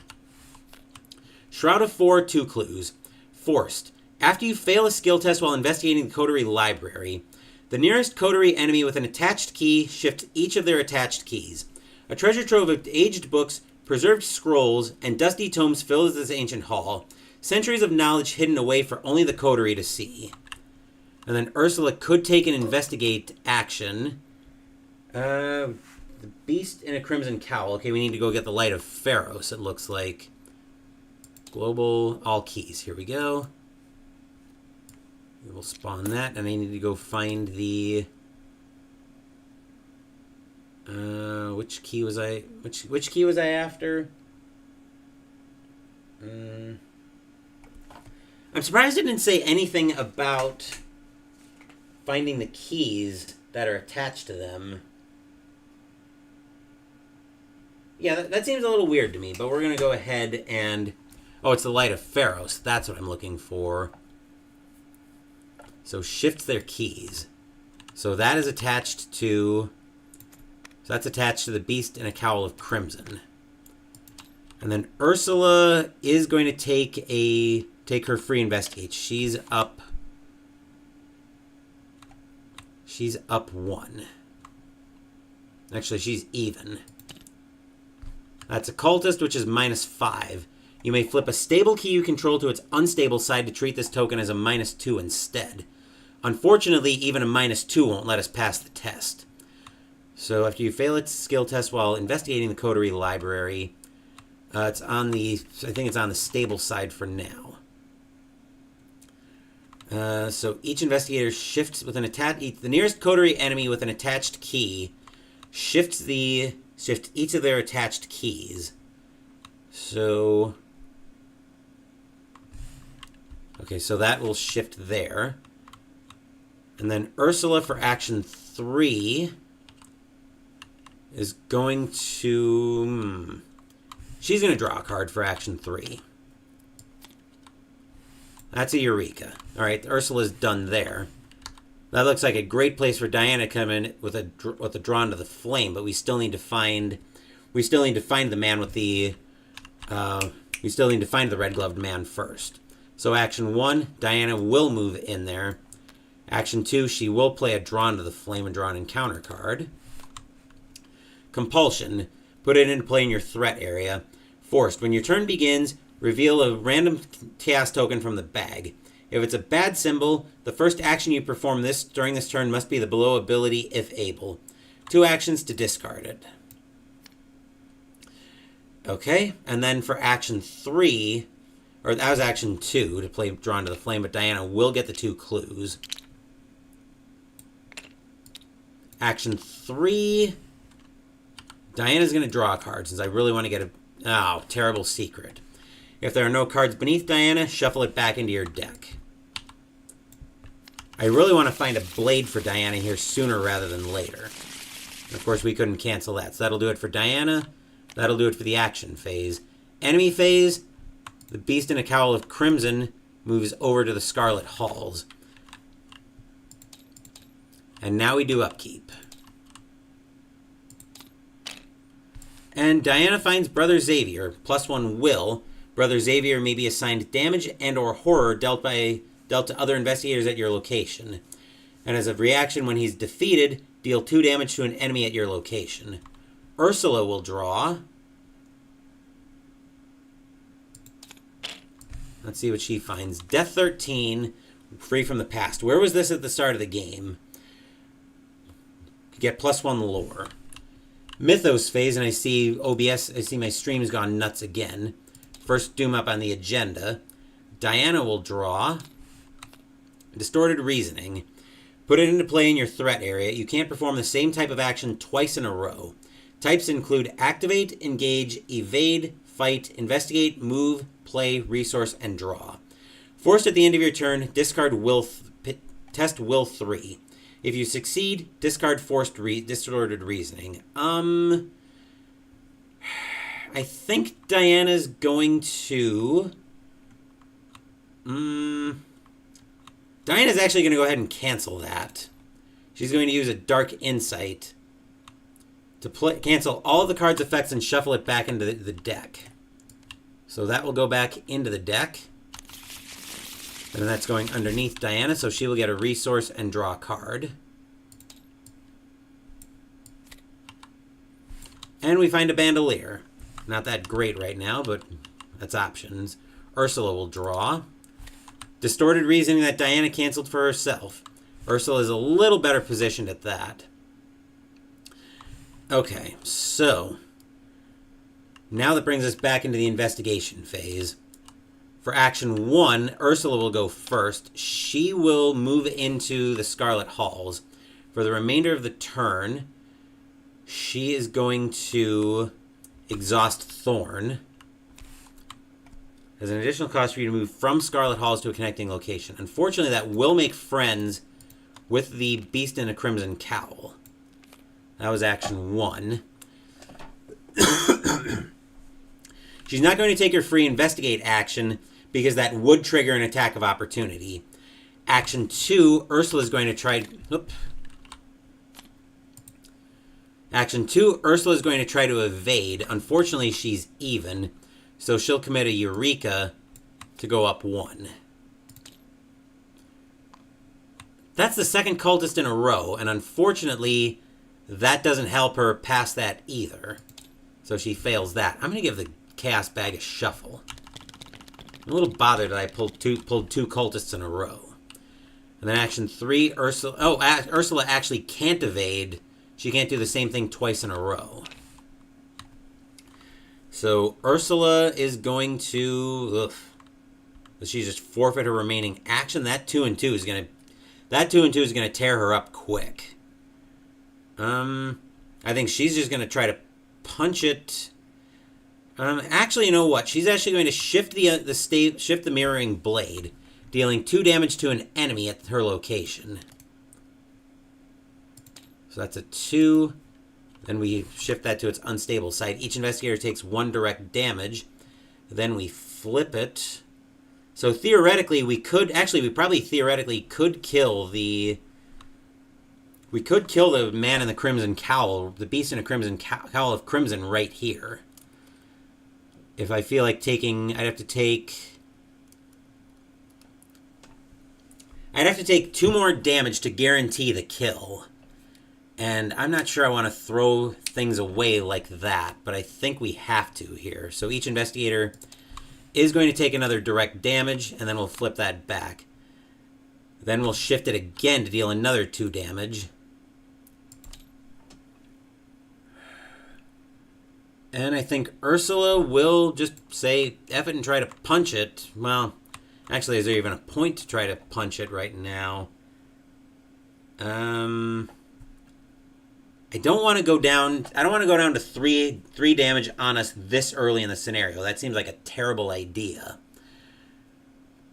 Shroud of 4, 2 clues. Forced. After you fail a skill test while investigating the coterie library, the nearest coterie enemy with an attached key shifts each of their attached keys. A treasure trove of aged books, preserved scrolls, and dusty tomes fills this ancient hall. Centuries of knowledge hidden away for only the coterie to see. And then Ursula could take an investigate action. The beast in a crimson cowl. Okay, we need to go get the Light of Pharos, it looks like. Global, all keys. Here we go. We will spawn that, and I need to go find the... which key was I... Which key was I after? I'm surprised it didn't say anything about finding the keys that are attached to them. Yeah, that seems a little weird to me, but we're going to go ahead and... Oh, it's the Light of Pharos. That's what I'm looking for. So shifts their keys. So that is attached to... So that's attached to the beast in a cowl of crimson. And then Ursula is going to take her free investigate. She's up 1. Actually, she's even. That's Occultist, which is -5. You may flip a stable key you control to its unstable side to treat this token as a -2 instead. Unfortunately, even a -2 won't let us pass the test. So after you fail its skill test while investigating the coterie library, it's on the... I think it's on the stable side for now. So each investigator shifts with an the nearest coterie enemy with an attached key shift each of their attached keys. So okay, so that will shift there. And then Ursula for action 3 is going to... She's going to draw a card for action 3. That's a Eureka. All right, Ursula's done there. That looks like a great place for Diana to come in with a Drawn to the Flame, but we still need to find the man with the... we still need to find the red-gloved man first. So action 1, Diana will move in there. Action 2, she will play a Drawn to the Flame and draw an encounter card. Compulsion. Put it into play in your threat area. Forced. When your turn begins, reveal a random chaos token from the bag. If it's a bad symbol, the first action you perform during this turn must be the below ability if able. 2 actions to discard it. Okay, and then for action 3, or that was action 2 to play Drawn to the Flame, but Diana will get the 2 clues. Action 3, Diana's going to draw a card since I really want to get a terrible secret. If there are no cards beneath Diana, shuffle it back into your deck. I really want to find a blade for Diana here sooner rather than later. And of course, we couldn't cancel that. So that'll do it for Diana. That'll do it for the action phase. Enemy phase, the Beast in a Cowl of Crimson moves over to the Scarlet Halls. And now we do upkeep. And Diana finds Brother Xavier, +1 will. Brother Xavier may be assigned damage and or horror dealt to other investigators at your location. And as a reaction, when he's defeated, deal 2 damage to an enemy at your location. Ursula will draw. Let's see what she finds. Death 13, free from the past. Where was this at the start of the game? You get +1 lore. Mythos phase, and I see OBS, I see my stream's gone nuts again. First Doom up on the agenda. Diana will draw. Distorted Reasoning. Put it into play in your threat area. You can't perform the same type of action twice in a row. Types include Activate, Engage, Evade, Fight, Investigate, Move, Play, Resource, and Draw. Forced at the end of your turn, discard Test Will 3. If you succeed, discard Distorted Reasoning. I think Diana's going to... Diana's actually going to go ahead and cancel that. She's going to use a Dark Insight to cancel all of the card's effects and shuffle it back into the deck. So that will go back into the deck. And that's going underneath Diana, so she will get a resource and draw a card. And we find a Bandolier. Not that great right now, but that's options. Ursula will draw. Distorted Reasoning that Diana canceled for herself. Ursula is a little better positioned at that. Okay, so now that brings us back into the investigation phase. For action 1, Ursula will go first. She will move into the Scarlet Halls. For the remainder of the turn, she is going to exhaust Thorn. As an additional cost for you to move from Scarlet Halls to a connecting location. Unfortunately, that will make friends with the Beast in a Crimson Cowl. That was action 1. She's not going to take her free investigate action because that would trigger an attack of opportunity. Action 2, Ursula is going to try... Action 2, Ursula is going to try to evade. Unfortunately, she's even, so she'll commit a Eureka to go up 1. That's the second cultist in a row, and unfortunately, that doesn't help her pass that either. So she fails that. I'm going to give the Chaos Bag a shuffle. I'm a little bothered that I pulled two cultists in a row. And then action 3, Ursula... Oh, Ursula actually can't evade. She can't do the same thing twice in a row. So Ursula is going to... She just forfeit her remaining action. That 2 and 2 is going to... That 2 and 2 is going to tear her up quick. I think she's just going to try to punch it. Actually, you know what? She's actually going to shift the mirroring blade, dealing 2 damage to an enemy at her location. So that's a 2. Then we shift that to its unstable side. Each investigator takes 1 direct damage. Then we flip it. So theoretically, we probably theoretically could kill the... We could kill the man in the Crimson Cowl, the Beast in a Crimson Cowl of Crimson right here. If I feel like taking... I'd have to take 2 more damage to guarantee the kill. And I'm not sure I want to throw things away like that, but I think we have to here. So each investigator is going to take another direct damage, and then we'll flip that back. Then we'll shift it again to deal another 2 damage. And I think Ursula will just say F it and try to punch it. Well, actually, is there even a point to try to punch it right now? I don't want to go down. I don't want to go down to three damage on us this early in the scenario. That seems like a terrible idea.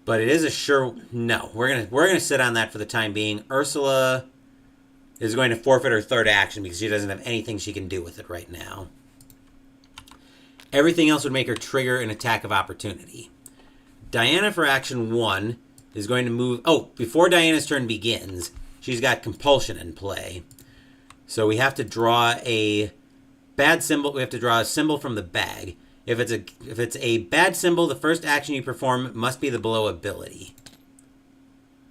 But it is a sure no. We're gonna sit on that for the time being. Ursula is going to forfeit her 3rd action because she doesn't have anything she can do with it right now. Everything else would make her trigger an attack of opportunity. Diana for action 1 is going to move. Oh, before Diana's turn begins, she's got compulsion in play. So we have to draw a bad symbol. We have to draw a symbol from the bag. If it's a bad symbol, the first action you perform must be the below ability.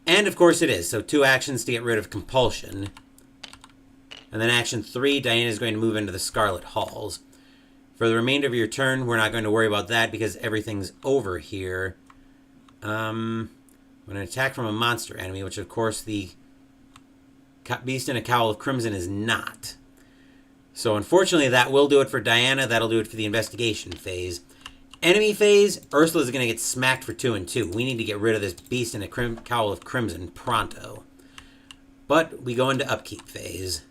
And of course it is. So 2 actions to get rid of compulsion. And then action 3, Diana is going to move into the Scarlet Halls. For the remainder of your turn, we're not going to worry about that because everything's over here. When an attack from a monster enemy, which of course the Beast in a Cowl of Crimson is not. So unfortunately, that will do it for Diana. That'll do it for the investigation phase. Enemy phase, Ursula is going to get smacked for 2 and 2. We need to get rid of this Beast in a Cowl of Crimson pronto. But we go into upkeep phase.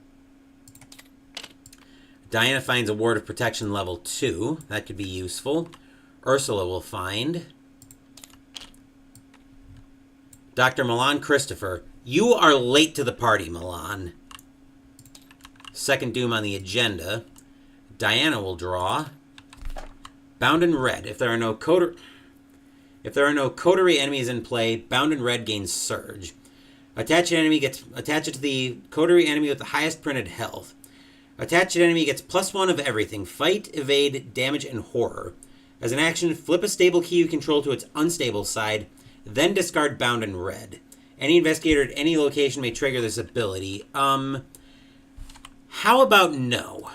Diana finds a Ward of Protection level 2. That could be useful. Ursula will find Dr. Milan Christopher. You are late to the party, Milan. Second Doom on the agenda. Diana will draw Bound in Red. If there are no coterie enemies in play, Bound in Red gains Surge. Attach it to the coterie enemy with the highest printed health. Attached enemy gets +1 of everything. Fight, evade, damage, and horror. As an action, flip a stable key you control to its unstable side, then discard Bound in Red. Any investigator at any location may trigger this ability. How about no?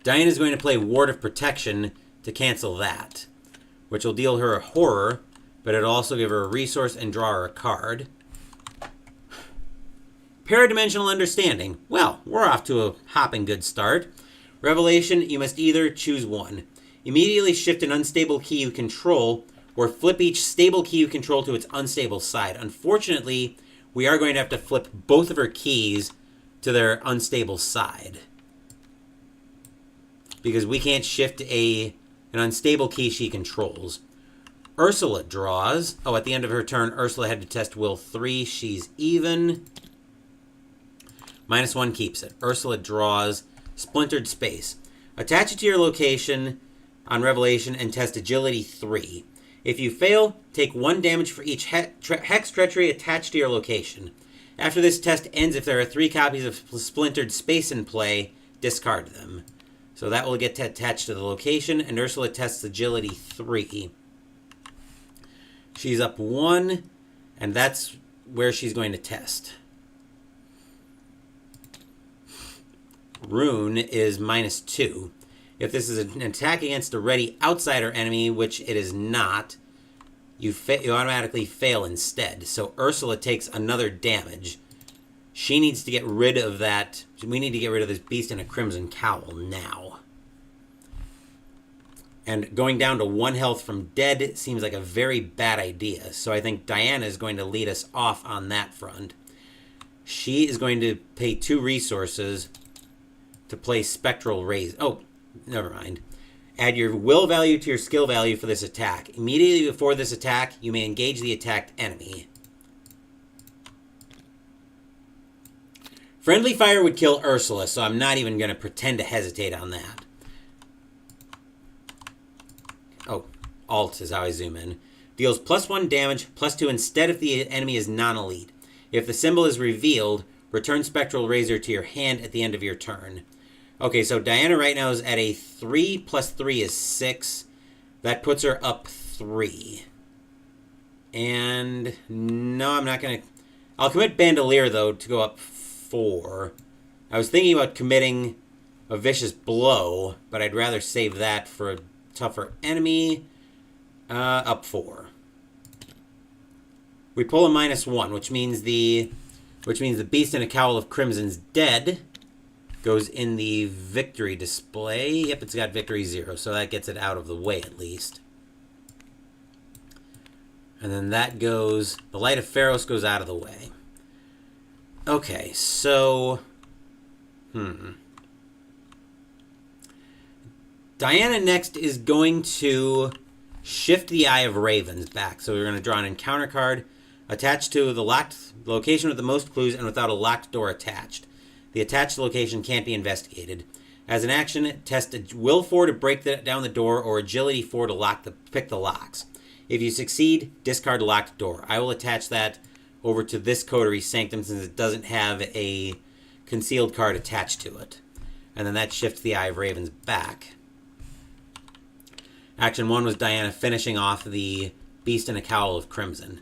Diana's going to play Ward of Protection to cancel that, which will deal her a horror, but it'll also give her a resource and draw her a card. Paradimensional Understanding. Well, we're off to a hopping good start. Revelation, you must either choose one. Immediately shift an unstable key you control, or flip each stable key you control to its unstable side. Unfortunately, we are going to have to flip both of her keys to their unstable side, because we can't shift an unstable key she controls. Ursula draws. Oh, at the end of her turn, Ursula had to test Will 3. She's even. -1 keeps it. Ursula draws Splintered Space. Attach it to your location on Revelation and test Agility 3. If you fail, take 1 damage for each Hex Treachery attached to your location. After this test ends, if there are 3 copies of Splintered Space in play, discard them. So that will get attached to the location, and Ursula tests Agility 3. She's up 1, and that's where she's going to test. Rune is -2. If this is an attack against a ready outsider enemy, which it is not, you automatically fail instead. So Ursula takes another damage. She needs to get rid of that. We need to get rid of this Beast in a Crimson Cowl now. And going down to 1 health from dead seems like a very bad idea. So I think Diana is going to lead us off on that front. She is going to pay 2 resources to play Spectral Raise. Oh, never mind. Add your will value to your skill value for this attack. Immediately before this attack, you may engage the attacked enemy. Friendly Fire would kill Ursula, so I'm not even going to pretend to hesitate on that. Oh, Alt is how I zoom in. Deals +1 damage, +2 instead if the enemy is non-elite. If the symbol is revealed, return Spectral Razor to your hand at the end of your turn. Okay, so Diana right now is at a 3 + 3 is 6. That puts her up 3. And no, I'm not going to. I'll commit Bandolier, though, to go up 4. I was thinking about committing a vicious blow, but I'd rather save that for a tougher enemy. Up 4. We pull a -1, which means the beast in a cowl of crimson's dead. Goes in the victory display. Yep, it's got victory 0, so that gets it out of the way at least. And then that goes... The Light of Pharos goes out of the way. Okay, so... Diana next is going to shift the Eye of Ravens back. So we're going to draw an encounter card attached to the locked location with the most clues and without a locked door attached. The attached location can't be investigated. As an action, test a Will 4 to break down the door or Agility 4 to pick the locks. If you succeed, discard locked door. I will attach that over to this Coterie Sanctum since it doesn't have a concealed card attached to it. And then that shifts the Eye of Ravens back. Action 1 was Diana finishing off the Beast in a Cowl of Crimson.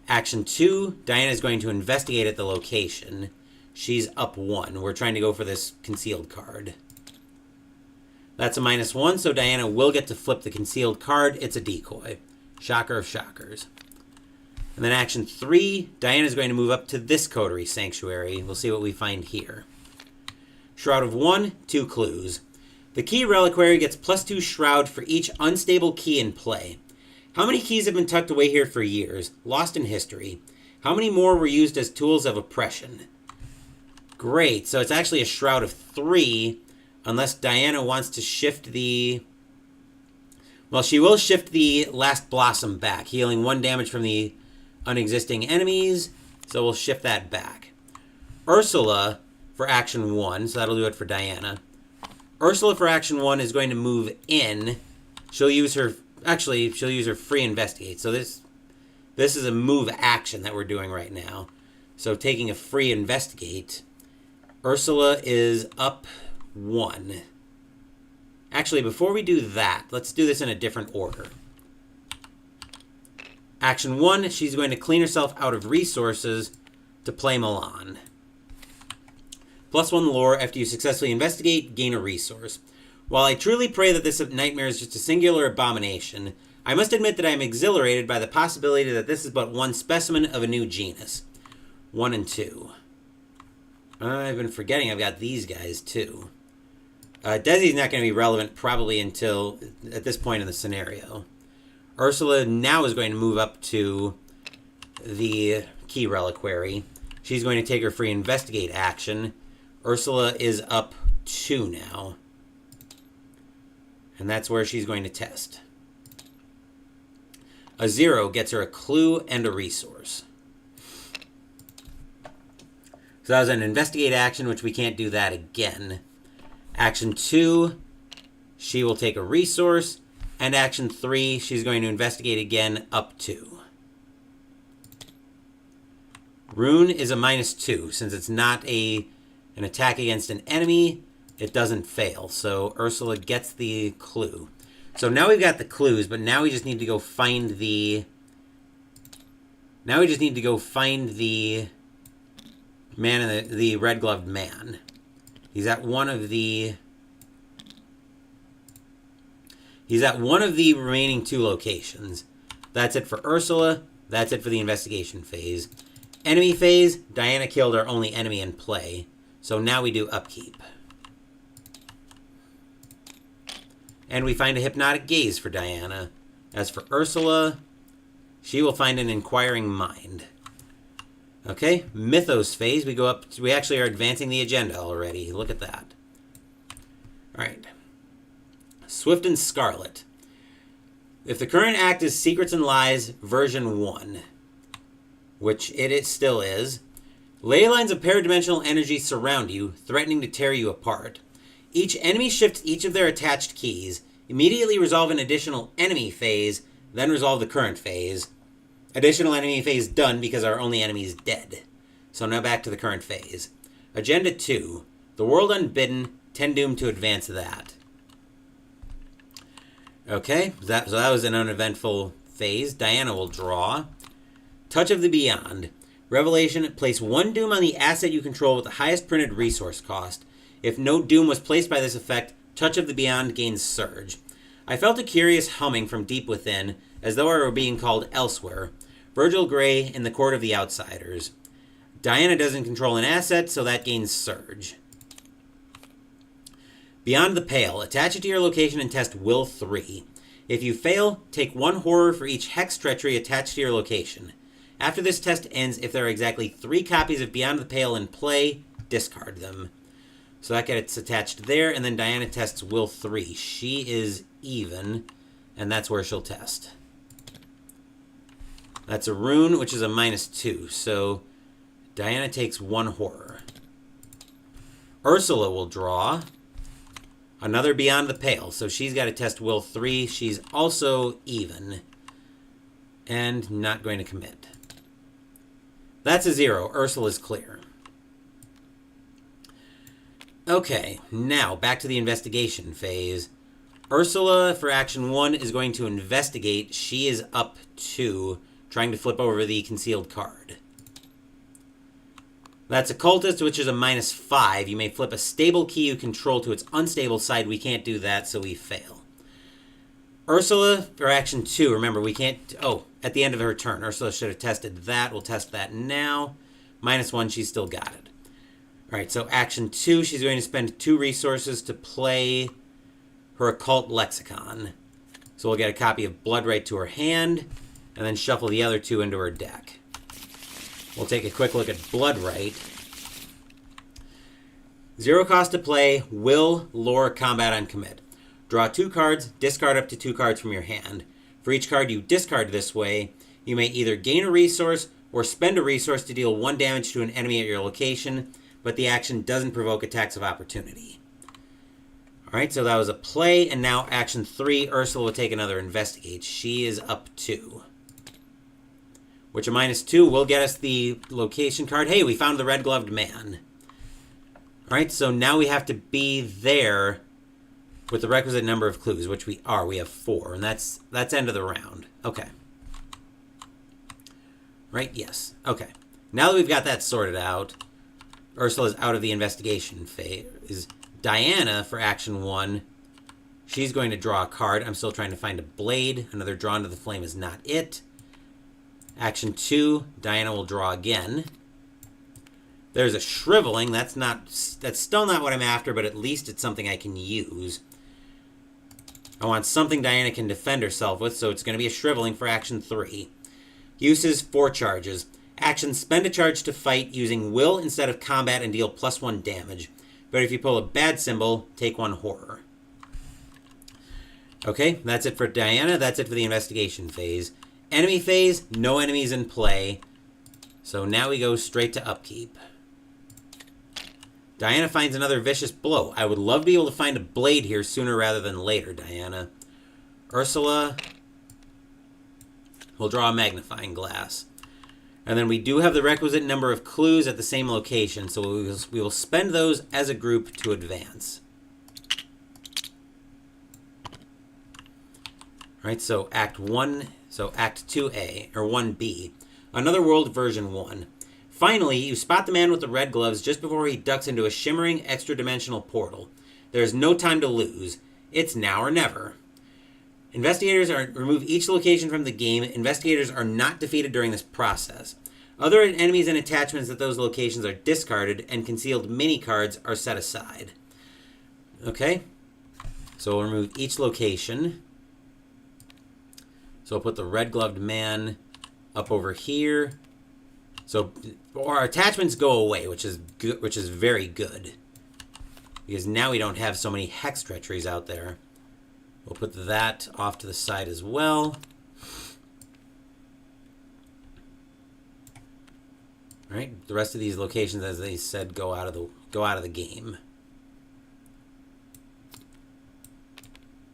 Action 2, Diana is going to investigate at the location. She's up 1. We're trying to go for this concealed card. That's a -1, so Diana will get to flip the concealed card. It's a decoy. Shocker of shockers. And then action 3, Diana is going to move up to this Coterie Sanctuary. We'll see what we find here. Shroud of 1, 2 clues. The key reliquary gets +2 shroud for each unstable key in play. How many keys have been tucked away here for years, lost in history? How many more were used as tools of oppression? Great, so it's actually a shroud of 3, unless Diana wants to shift the... Well, she will shift the Last Blossom back, healing 1 damage from the unexisting enemies, so we'll shift that back. Ursula for action 1, so that'll do it for Diana. Ursula for action 1 is going to move in. She'll use her... Actually, she'll use her free investigate. So this is a move action that we're doing right now. So taking a free investigate, Ursula is up 1. Actually, before we do that, let's do this in a different order. Action 1, she's going to clean herself out of resources to play Milan. +1 lore, after you successfully investigate, gain a resource. While I truly pray that this nightmare is just a singular abomination, I must admit that I am exhilarated by the possibility that this is but one specimen of a new genus. 1 and 2. I've been forgetting I've got these guys, too. Desi's not going to be relevant probably until at this point in the scenario. Ursula now is going to move up to the key reliquary. She's going to take her free investigate action. Ursula is up 2 now. And that's where she's going to test. A 0 gets her a clue and a resource. So that was an investigate action, which we can't do that again. Action 2, she will take a resource. And action 3, she's going to investigate again, up 2. Rune is a -2. Since it's not an attack against an enemy, it doesn't fail. So Ursula gets the clue. So now we've got the clues, but now we just need to go find the... Now we just need to go find the man in the red-gloved man. He's at one of the... He's at one of the remaining 2 locations. That's it for Ursula. That's it for the investigation phase. Enemy phase, Diana killed our only enemy in play. So now we do upkeep. And we find a hypnotic gaze for Diana. As for Ursula, she will find an inquiring mind. Okay, Mythos phase. We go up. We actually are advancing the agenda already. Look at that. All right. Swift and Scarlet. If the current act is Secrets and Lies version 1, which it still is, ley lines of paradimensional energy surround you, threatening to tear you apart. Each enemy shifts each of their attached keys, immediately resolve an additional enemy phase, then resolve the current phase. Additional enemy phase done because our only enemy is dead. So now back to the current phase. Agenda 2. The World Unbidden, 10 doomed to advance that. Okay, so that was an uneventful phase. Diana will draw. Touch of the Beyond. Revelation, place 1 doom on the asset you control with the highest printed resource cost. If no doom was placed by this effect, Touch of the Beyond gains surge. I felt a curious humming from deep within, as though I were being called elsewhere. Virgil Gray in the Court of the Outsiders. Diana doesn't control an asset, so that gains surge. Beyond the Pale. Attach it to your location and test Will 3. If you fail, take 1 horror for each hex treachery attached to your location. After this test ends, if there are exactly 3 copies of Beyond the Pale in play, discard them. So that gets attached there, and then Diana tests Will 3. She is even, and that's where she'll test. That's a rune, which is a -2, so Diana takes 1 horror. Ursula will draw another Beyond the Pale, so she's got to test Will 3. She's also even, and not going to commit. That's a 0. Ursula's clear. Okay, now back to the investigation phase. Ursula, for action 1, is going to investigate. She is up 2, trying to flip over the concealed card. That's Occultist, which is a -5. You may flip a stable key you control to its unstable side. We can't do that, so we fail. Ursula, for action 2, remember, we can't... Oh, at the end of her turn. Ursula should have tested that. We'll test that now. -1, she's still got it. Alright, so action 2, she's going to spend 2 resources to play her Occult Lexicon. So we'll get a copy of Blood Right to her hand, and then shuffle the other 2 into her deck. We'll take a quick look at Blood Right. 0 cost to play, Will, Lore, Combat on Commit. Draw 2 cards, discard up to 2 cards from your hand. For each card you discard this way, you may either gain a resource or spend a resource to deal 1 damage to an enemy at your location, but the action doesn't provoke attacks of opportunity. Alright, so that was a play, and now action 3, Ursula will take another investigate. She is up 2. Which a -2 will get us the location card. Hey, we found the red-gloved man. Alright, so now we have to be there with the requisite number of clues, which we are. We have 4, and that's end of the round. Okay. Right, yes. Okay. Now that we've got that sorted out, Ursula's out of the investigation phase. Diana, for action 1, she's going to draw a card. I'm still trying to find a blade. Another Drawn to the Flame is not it. Action 2, Diana will draw again. There's a Shriveling. That's still not what I'm after, but at least it's something I can use. I want something Diana can defend herself with, so it's going to be a Shriveling for action 3. Uses 4 charges. Action, spend a charge to fight using Will instead of Combat and deal +1 damage. But if you pull a bad symbol, take 1 horror. Okay, that's it for Diana. That's it for the investigation phase. Enemy phase, no enemies in play. So now we go straight to upkeep. Diana finds another vicious blow. I would love to be able to find a blade here sooner rather than later, Diana. Ursula will draw a magnifying glass. And then we do have the requisite number of clues at the same location, so we will spend those as a group to advance. Alright, so Act 2A, or 1B. Another World version 1. Finally, you spot the man with the red gloves just before he ducks into a shimmering extra-dimensional portal. There is no time to lose. It's now or never. Remove each location from the game. Investigators are not defeated during this process. Other enemies and attachments at those locations are discarded, and concealed mini-cards are set aside. Okay, so we'll remove each location. So we'll put the red-gloved man up over here. So our attachments go away, which is good, which is very good. Because now we don't have so many hex treacheries out there. We'll put that off to the side as well. All right, the rest of these locations, as they said, go out of the game.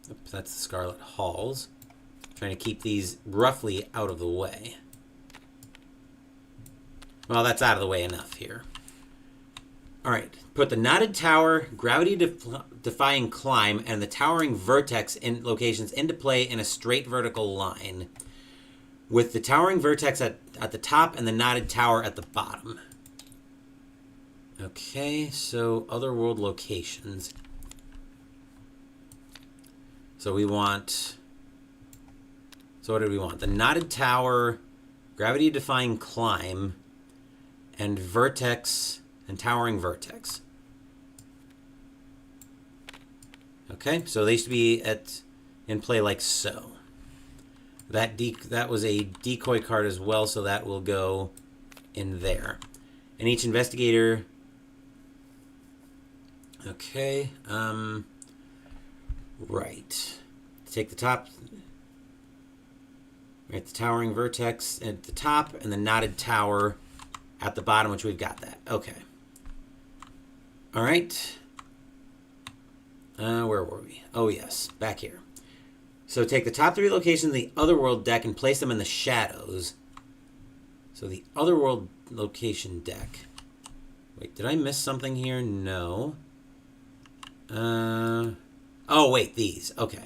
Oops, that's the Scarlet Halls. Trying to keep these roughly out of the way. Well, that's out of the way enough here. All right, put the Knotted Tower, Gravity-Defying Climb, and the Towering Vertex locations into play in a straight vertical line. with the towering vertex at the top and the knotted tower at the bottom. Okay, so otherworld locations. So we want... So what did we want? The knotted tower, gravity-defying climb, and vertex, and towering vertex. Okay, so they should be in play like so. That was a decoy card as well, so that will go in there. And each investigator... Okay, right. Take the top... Right, the towering vertex at the top and the knotted tower at the bottom, which we've got that. Okay. All right. Where were we? Oh, yes, back here. So take the top 3 locations of the Otherworld deck and place them in the shadows. So the Otherworld location deck. Wait, did I miss something here? No. Oh, wait, these. Okay.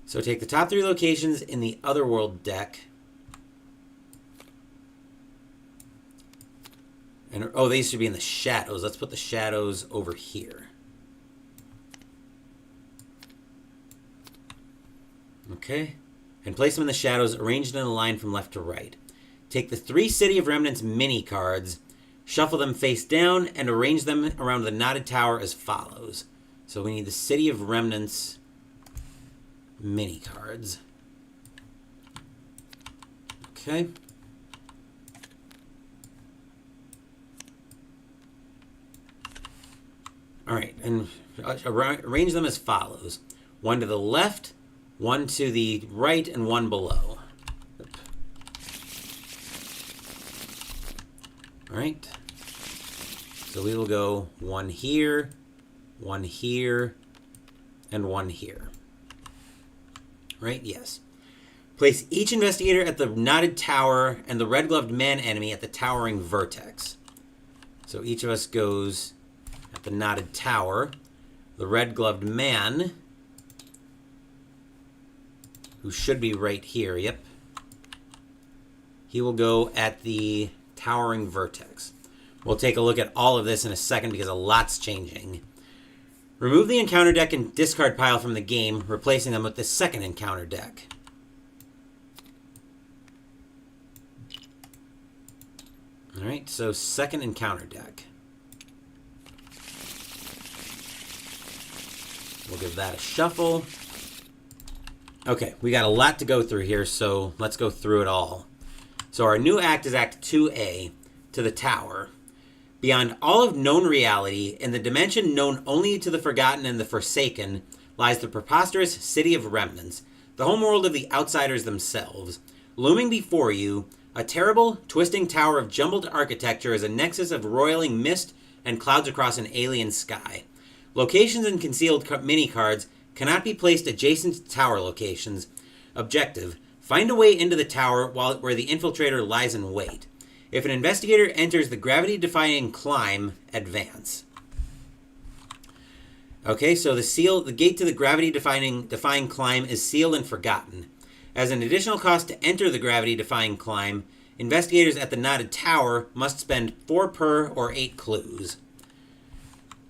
So take the top 3 locations in the Otherworld deck. And, oh, these should be in the shadows. Let's put the shadows over here. Okay. And place them in the shadows, arranged in a line from left to right. Take the 3 City of Remnants mini cards, shuffle them face down, and arrange them around the knotted tower as follows. So we need the City of Remnants mini cards. Okay. All right, and arrange them as follows. 1 to the left, 1 to the right, and 1 below. All right. So we will go 1 here, 1 here, and 1 here. Right? Yes. Place each investigator at the knotted tower and the red-gloved man enemy at the towering vertex. So each of us goes at the knotted tower. The red-gloved man, who should be right here, yep. He will go at the towering vertex. We'll take a look at all of this in a second because a lot's changing. Remove the encounter deck and discard pile from the game, replacing them with the second encounter deck. Alright, so second encounter deck. We'll give that a shuffle. Okay, we got a lot to go through here, so let's go through it all. So our new act is Act 2A, to the tower. Beyond all of known reality, in the dimension known only to the Forgotten and the Forsaken, lies the preposterous City of Remnants, the homeworld of the Outsiders themselves. Looming before you, a terrible, twisting tower of jumbled architecture is a nexus of roiling mist and clouds across an alien sky. Locations and concealed mini-cards cannot be placed adjacent to tower locations. Objective: find a way into the tower where the infiltrator lies in wait. If an investigator enters the gravity-defying climb, advance. Okay, so the gate to the gravity-defying climb is sealed and forgotten. As an additional cost to enter the gravity-defying climb, investigators at the knotted tower must spend 4 per or 8 clues.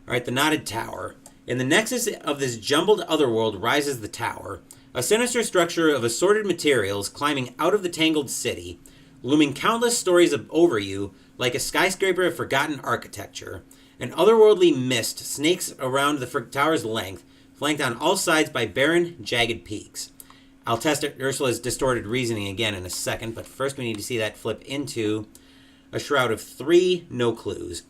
Alright, the knotted tower. In the nexus of this jumbled otherworld rises the tower, a sinister structure of assorted materials climbing out of the tangled city, looming countless stories over you like a skyscraper of forgotten architecture. An otherworldly mist snakes around the tower's length, flanked on all sides by barren, jagged peaks. I'll test Ursula's distorted reasoning again in a second, but first we need to see that flip into a shroud of 3, no clues.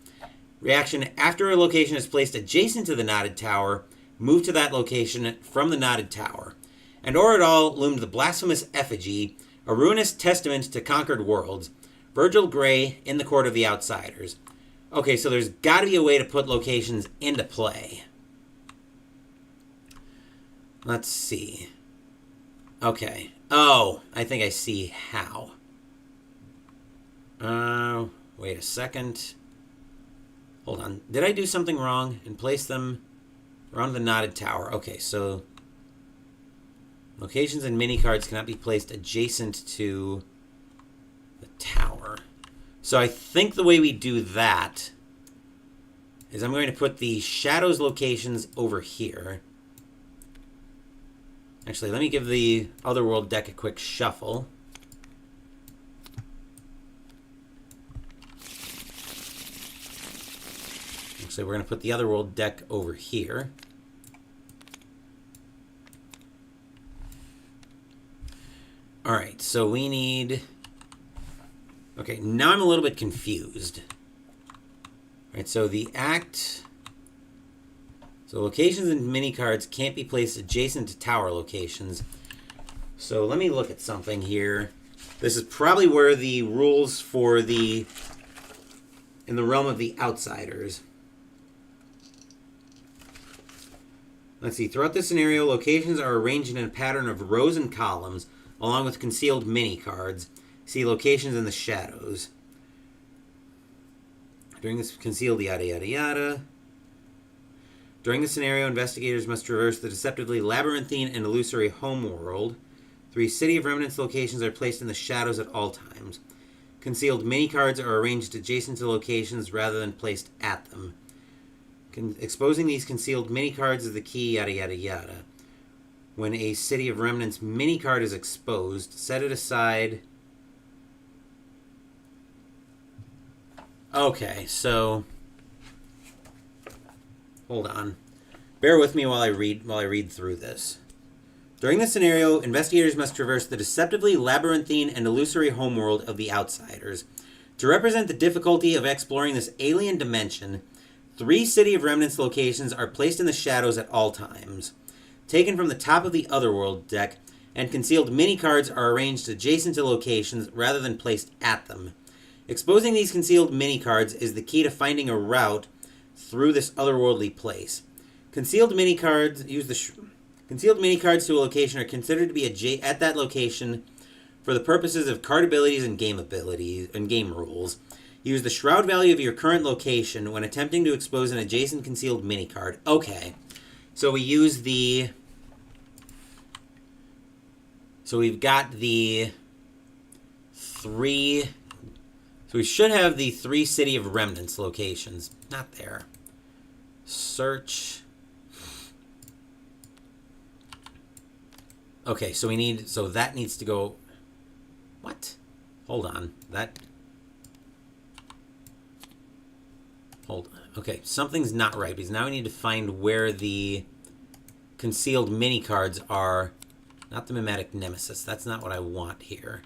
Reaction: after a location is placed adjacent to the knotted tower, move to that location from the knotted tower. And o'er it all loomed the blasphemous effigy, a ruinous testament to conquered worlds. Virgil Gray in the Court of the Outsiders. Okay, so there's got to be a way to put locations into play. Let's see. Okay. Oh, I think I see how. Wait a second. Hold on. Did I do something wrong and place them around the knotted tower? Okay, so Locations and mini cards cannot be placed adjacent to the tower. So I think the way we do that is I'm going to put the shadows locations over here. Actually, let me give the Otherworld deck a quick shuffle. Actually, we're going to put the Otherworld deck over here. All right, so we need... Okay, now I'm a little bit confused. All right, so the act... So locations and mini cards can't be placed adjacent to tower locations. So let me look at something here. This is probably where the rules for the... in the realm of the outsiders. Let's see. Throughout this scenario, locations are arranged in a pattern of rows and columns, along with concealed mini cards. See locations in the shadows. During this concealed yada yada yada. During the scenario, investigators must traverse the deceptively labyrinthine and illusory homeworld. 3 City of Remnants locations are placed in the shadows at all times. Concealed mini cards are arranged adjacent to locations rather than placed at them. Exposing these concealed mini cards is the key, yada yada yada. When a City of Remnants mini card is exposed, set it aside. Okay, so hold on. Bear with me while I read through this. During this scenario, investigators must traverse the deceptively labyrinthine and illusory homeworld of the outsiders. To represent the difficulty of exploring this alien dimension, 3 City of Remnants locations are placed in the shadows at all times. Taken from the top of the Otherworld deck, and concealed mini cards are arranged adjacent to locations rather than placed at them. Exposing these concealed mini cards is the key to finding a route through this otherworldly place. Concealed mini cards concealed mini cards to a location are considered to be at that location for the purposes of card abilities and game rules. Use the shroud value of your current location when attempting to expose an adjacent concealed mini card. Okay. So we use the... So we've got the 3... So we should have the 3 City of Remnants locations. Not there. Search. Okay, so we need... So that needs to go... What? Hold on. Hold on. Okay, something's not right, because now we need to find where the concealed mini cards are. Not the Mimetic Nemesis. That's not what I want here.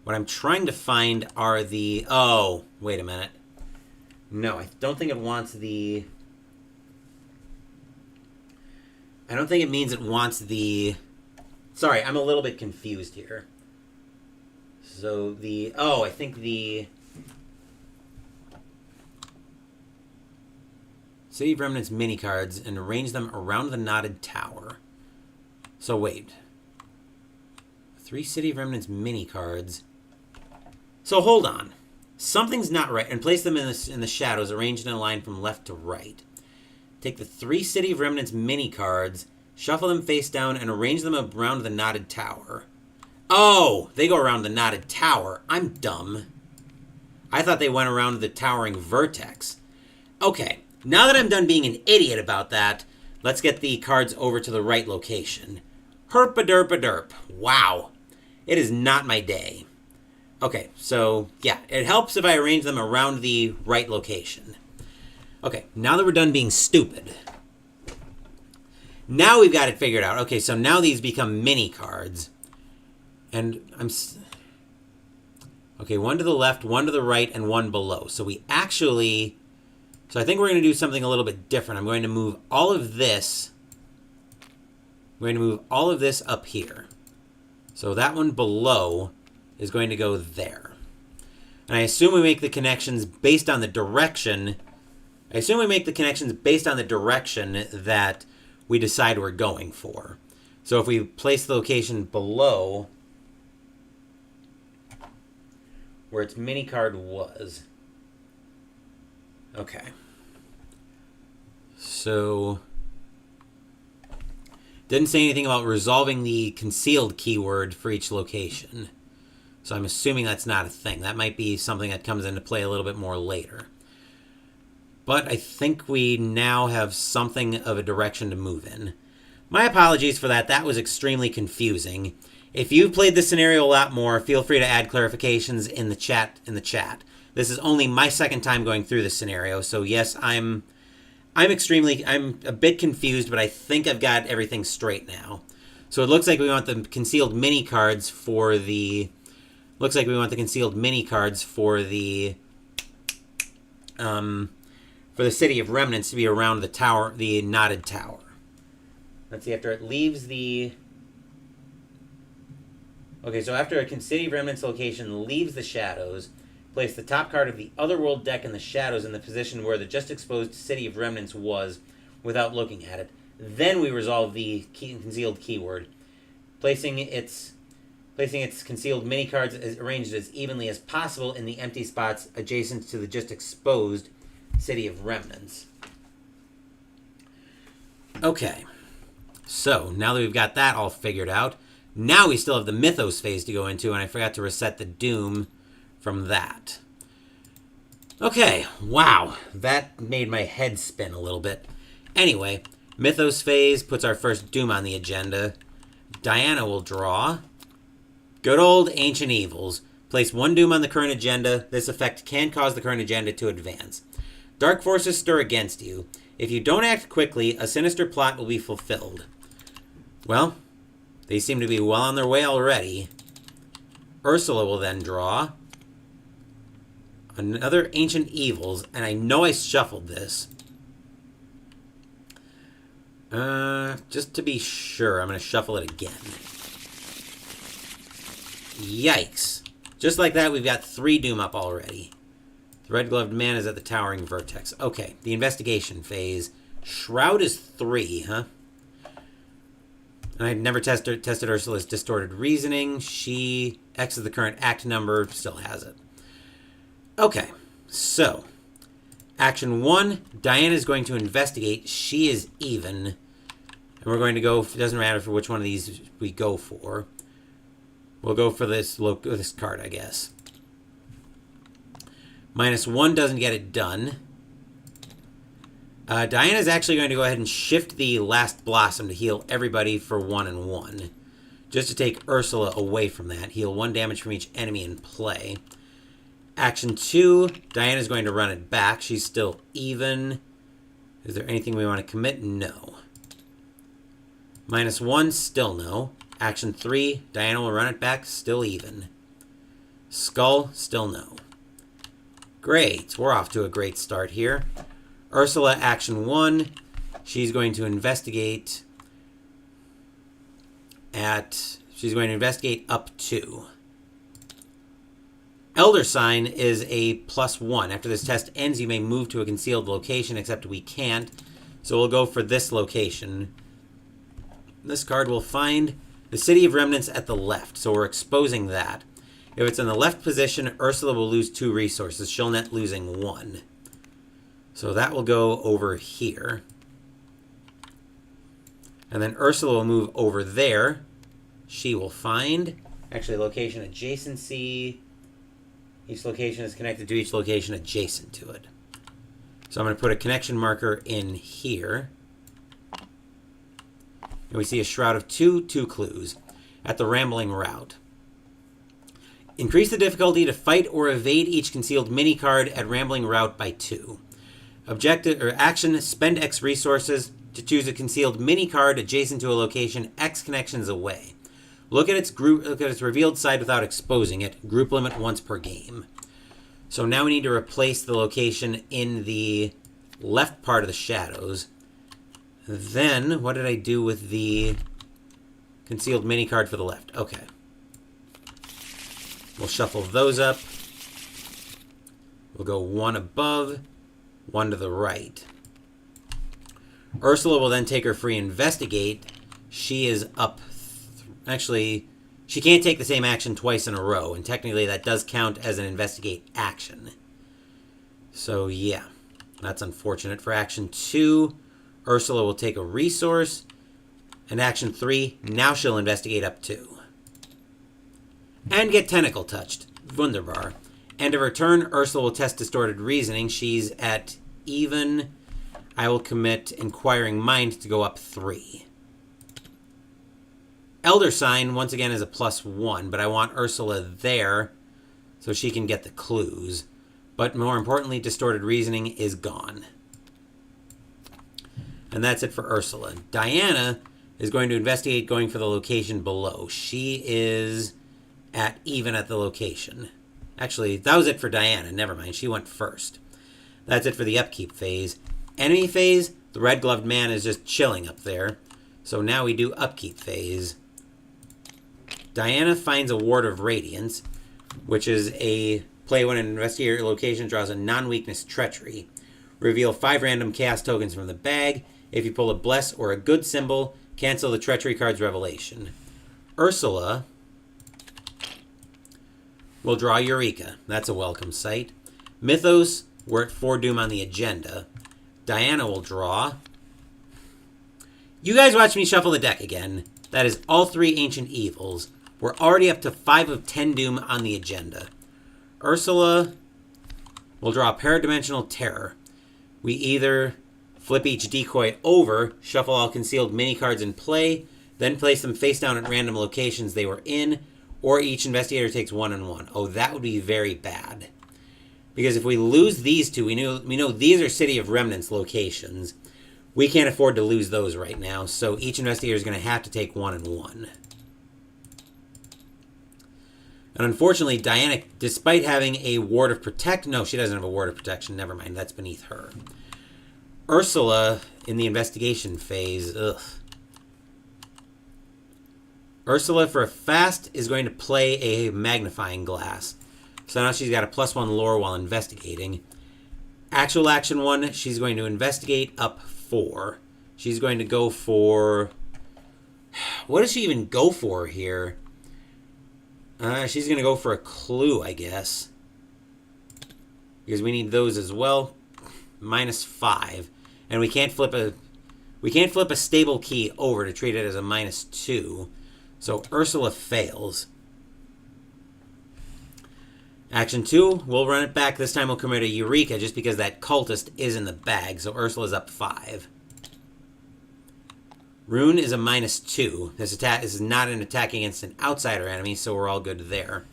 What I'm trying to find are the... Oh, wait a minute. No, I don't think it wants the... I don't think it means it wants the... Sorry, I'm a little bit confused here. So the... Oh, I think the... City of Remnants mini cards and arrange them around the knotted tower. So wait. 3 City of Remnants mini cards. So hold on. Something's not right. And place them in the shadows, arranged in a line from left to right. Take the 3 City of Remnants mini cards, shuffle them face down, and arrange them around the knotted tower. Oh, they go around the knotted tower. I'm dumb. I thought they went around the towering vertex. Okay. Now that I'm done being an idiot about that, let's get the cards over to the right location. Herp-a-derp-a-derp. Wow. It is not my day. Okay, so, yeah, it helps if I arrange them around the right location. Okay, now that we're done being stupid. Now we've got it figured out. Okay, so now these become mini cards. And okay, one to the left, one to the right, and one below. So we actually... So I think we're going to do something a little bit different. I'm going to move all of this. We're going to move all of this up here. So that one below is going to go there. And I assume we make the connections based on the direction. I assume we make the connections based on the direction that we decide we're going for. So if we place the location below where its mini card was. Okay. So Didn't say anything about resolving the concealed keyword for each location. So I'm assuming that's not a thing. That might be something that comes into play a little bit more later. But I think we now have something of a direction to move in. My apologies for that. That was extremely confusing. If you've played this scenario a lot more, feel free to add clarifications in the chat. This is only my second time going through this scenario, so yes, I'm a bit confused, but I think I've got everything straight now. So it looks like we want the concealed mini cards for the City of Remnants to be around the tower, the knotted tower. Let's see, after it leaves the... Okay, so after a City of Remnants location leaves the shadows, place the top card of the Otherworld deck in the shadows in the position where the just exposed City of Remnants was without looking at it. Then we resolve the concealed keyword, placing its concealed mini cards arranged as evenly as possible in the empty spots adjacent to the just exposed City of Remnants. Okay, so now that we've got that all figured out, now we still have the Mythos phase to go into, and I forgot to reset the Doom from that. Okay, wow, that made my head spin a little bit. Anyway, Mythos phase puts our first Doom on the agenda. Diana will draw. Good old Ancient Evils. Place one Doom on the current agenda. This effect can cause the current agenda to advance. Dark forces stir against you. If you don't act quickly, a sinister plot will be fulfilled. Well, they seem to be well on their way already. Ursula will then draw another Ancient Evils, and I know I shuffled this. Just to be sure, I'm going to shuffle it again. Yikes. Just like that, we've got 3 Doom up already. The Red-Gloved Man is at the Towering Vertex. Okay, the investigation phase. Shroud is 3, huh? And I'd never tested Ursula's Distorted Reasoning. She X's the current act number, still has it. Okay, so action 1, Diana is going to investigate. She is even. And we're going to go, it doesn't matter for which one of these we go for. We'll go for this card, I guess. -1 doesn't get it done. Diana's actually going to go ahead and shift the Last Blossom to heal everybody for 1 and 1. Just to take Ursula away from that. Heal 1 damage from each enemy in play. Action 2, Diana's going to run it back. She's still even. Is there anything we want to commit? No. -1, still no. Action 3, Diana will run it back, still even. Skull, still no. Great, we're off to a great start here. Ursula, action 1, she's going to investigate up 2. Elder Sign is a +1. After this test ends, you may move to a concealed location, except we can't. So we'll go for this location. This card will find the City of Remnants at the left, so we're exposing that. If it's in the left position, Ursula will lose 2 resources. She'll net losing 1. So that will go over here. And then Ursula will move over there. She will find, actually, location adjacency. Each location is connected to each location adjacent to it. So I'm going to put a connection marker in here. And we see a Shroud of 2 clues at the Rambling Route. Increase the difficulty to fight or evade each concealed mini card at Rambling Route by 2. Objective or action, spend X resources to choose a concealed mini card adjacent to a location X connections away. Look at its revealed side without exposing it. Group limit once per game. So now we need to replace the location in the left part of the shadows. Then, what did I do with the concealed mini card for the left? Okay. We'll shuffle those up. We'll go 1 above, 1 to the right. Ursula will then take her free investigate. She is up. Actually, she can't take the same action twice in a row, and technically that does count as an investigate action. So yeah, that's unfortunate. For action 2, Ursula will take a resource And action 3, now she'll investigate up 2. And get tentacle touched. Wunderbar. End of her turn, Ursula will test distorted reasoning. She's at even. I will commit inquiring mind to go up 3. Elder Sign, once again, is a +1, but I want Ursula there so she can get the clues. But more importantly, distorted reasoning is gone. And that's it for Ursula. Diana is going to investigate going for the location below. She is at even at the location. Actually, that was it for Diana. Never mind. She went first. That's it for the upkeep phase. Enemy phase, the red-gloved man is just chilling up there. So now we do upkeep phase. Diana finds a Ward of Radiance, which is a play when an investigator location draws a non-weakness treachery. Reveal 5 random chaos tokens from the bag. If you pull a bless or a good symbol, cancel the treachery card's revelation. Ursula will draw Eureka. That's a welcome sight. Mythos, we're at 4 doom on the agenda. Diana will draw. You guys watch me shuffle the deck again. That is all 3 ancient evils. We're already up to 5 of 10 doom on the agenda. Ursula will draw Paradimensional Terror. We either flip each decoy over, shuffle all concealed mini cards in play, then place them face down at random locations they were in, or each investigator takes 1 and 1. Oh, that would be very bad. Because if we lose these 2, we know these are City of Remnants locations. We can't afford to lose those right now, so each investigator is going to have to take 1 and 1. And unfortunately, Diana, despite having a Ward of Protect... No, she doesn't have a Ward of Protection. Never mind. That's beneath her. Ursula, in the investigation phase... Ugh. Ursula, for a fast, is going to play a Magnifying Glass. So now she's got a +1 lore while investigating. Actual action 1, she's going to investigate up 4. She's going to go for... What does she even go for here? She's going to go for a clue, I guess. Because we need those as well. -5. And we can't flip a stable key over to treat it as a -2. So Ursula fails. Action 2, we'll run it back. This time we'll commit a Eureka just because that cultist is in the bag. So Ursula's up 5. Rune is a -2. This is not an attack against an outsider enemy, so we're all good there.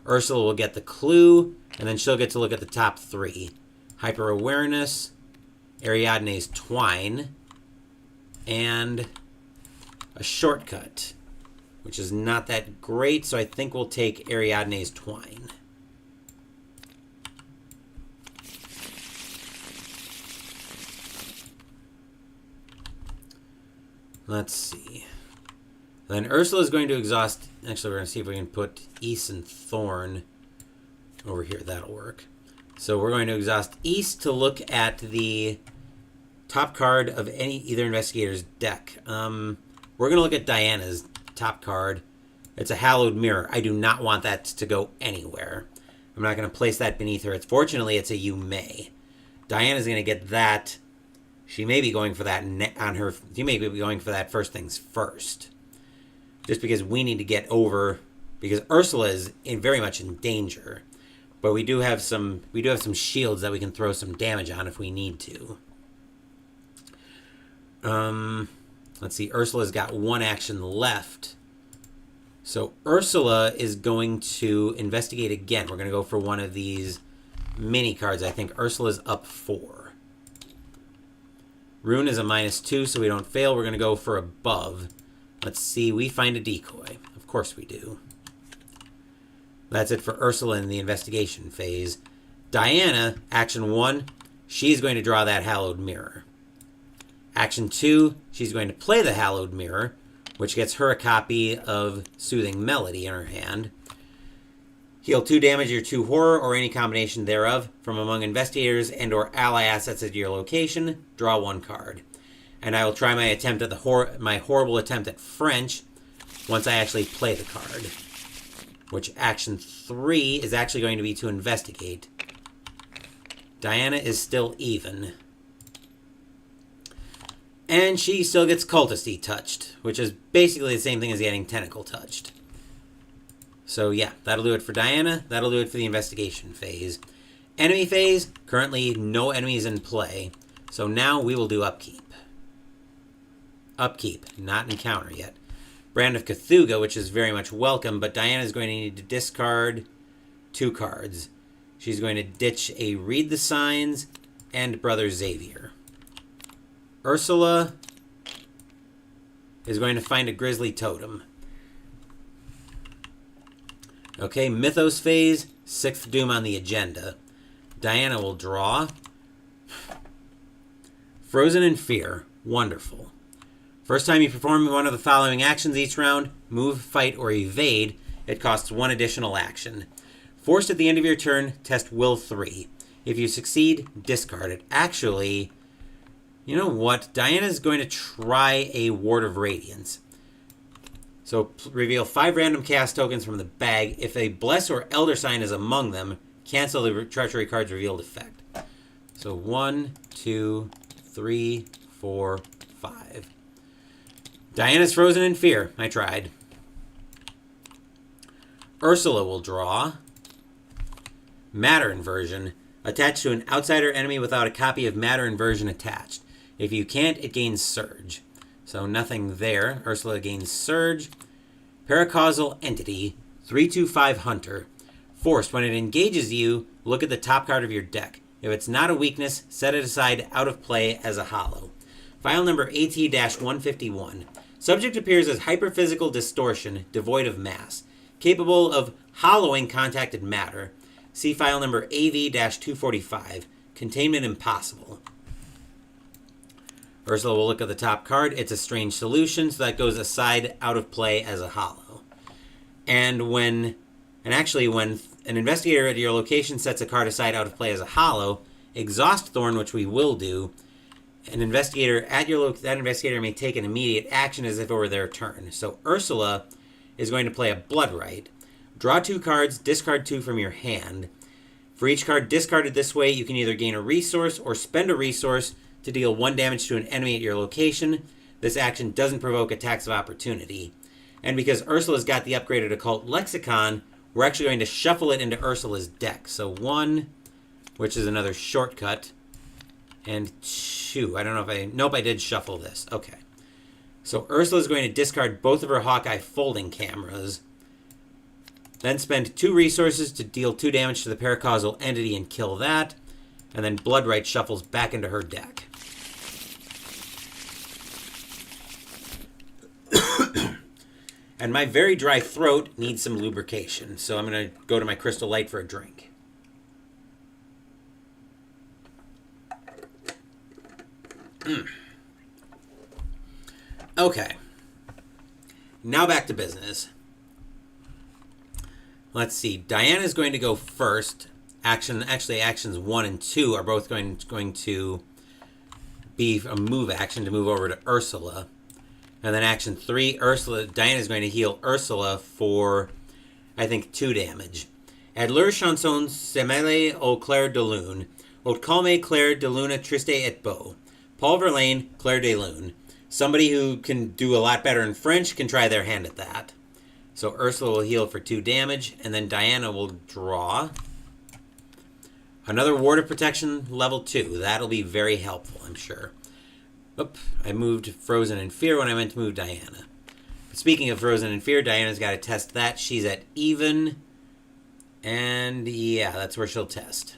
Ursula will get the clue, and then she'll get to look at the top 3. Hyper-Awareness, Ariadne's Twine, and a Shortcut, which is not that great, so I think we'll take Ariadne's Twine. Let's see. Then Ursula is going to exhaust... Actually, we're going to see if we can put East and Thorn over here. That'll work. So we're going to exhaust East to look at the top card of either investigator's deck. We're going to look at Diana's top card. It's a Hallowed Mirror. I do not want that to go anywhere. I'm not going to place that beneath her. Fortunately, it's a You May. Diana's going to get that... She may be going for that on her... She may be going for that first things first. Just because we need to get over... Because Ursula is very much in danger. But we do have some shields that we can throw some damage on if we need to. Let's see. Ursula's got 1 action left. So Ursula is going to investigate again. We're going to go for one of these mini cards. I think Ursula's up 4. Rune is a -2, so we don't fail. We're going to go for above. Let's see. We find a decoy. Of course we do. That's it for Ursula in the investigation phase. Diana, action 1, she's going to draw that Hallowed Mirror. Action 2, she's going to play the Hallowed Mirror, which gets her a copy of Soothing Melody in her hand. Heal 2 damage or 2 horror or any combination thereof from among investigators and or ally assets at your location. Draw 1 card. And I will try my attempt at my horrible attempt at French once I actually play the card. Which action 3 is actually going to be to investigate. Diana is still even. And she still gets cultisty touched, which is basically the same thing as getting tentacle touched. So yeah, that'll do it for Diana. That'll do it for the investigation phase. Enemy phase, currently no enemies in play. So now we will do upkeep. Upkeep, not encounter yet. Brand of Cthulhu, which is very much welcome, but Diana's going to need to discard 2 cards. She's going to ditch a Read the Signs and Brother Xavier. Ursula is going to find a Grizzly Totem. Okay, Mythos phase, 6th Doom on the agenda. Diana will draw. Frozen in Fear, wonderful. First time you perform one of the following actions each round, move, fight, or evade, it costs 1 additional action. Forced at the end of your turn, test Will 3. If you succeed, discard it. Actually, you know what? Diana's going to try a Ward of Radiance. So reveal 5 random cast tokens from the bag. If a Bless or Elder Sign is among them, cancel the treachery card's revealed effect. So 1, 2, 3, 4, 5. Diana's frozen in fear. I tried. Ursula will draw. Matter Inversion. Attached to an outsider enemy without a copy of Matter Inversion attached. If you can't, it gains Surge. So nothing there. Ursula gains Surge. Paracausal Entity. 3/5 Hunter. Forced. When it engages you, look at the top card of your deck. If it's not a weakness, set it aside out of play as a hollow. File number AT-151. Subject appears as hyperphysical distortion, devoid of mass. Capable of hollowing contacted matter. See file number AV-245. Containment impossible. Ursula will look at the top card. It's a strange solution, so that goes aside out of play as a hollow. And when an investigator at your location sets a card aside out of play as a hollow, Exhaust Thorn, which we will do, an investigator at that investigator may take an immediate action as if it were their turn. So Ursula is going to play a Bloodright. Draw 2 cards, discard 2 from your hand. For each card discarded this way, you can either gain a resource or spend a resource to deal 1 damage to an enemy at your location. This action doesn't provoke attacks of opportunity. And because Ursula's got the upgraded Occult Lexicon, we're actually going to shuffle it into Ursula's deck. So 1, which is another shortcut, and 2. I don't know if nope, I did shuffle this. Okay. So Ursula's going to discard both of her Hawkeye folding cameras, then spend 2 resources to deal 2 damage to the Paracausal Entity and kill that, and then Bloodright shuffles back into her deck. And my very dry throat needs some lubrication, so I'm going to go to my Crystal Light for a drink. Okay. Now back to business. Let's see. Diana's going to go first. Actions 1 and 2 are both going to be a move action to move over to Ursula. And then action 3, Diana's going to heal Ursula for, I think, 2 damage. Ad leur chanson se mêle au clair de lune. Aut calme clair de lune triste et beau. Paul Verlaine, Clair de Lune. Somebody who can do a lot better in French can try their hand at that. So Ursula will heal for 2 damage, and then Diana will draw another Ward of Protection level 2. That'll be very helpful, I'm sure. Oop, I moved Frozen in Fear when I meant to move Diana. Speaking of Frozen in Fear, Diana's got to test that. She's at even, and yeah, that's where she'll test.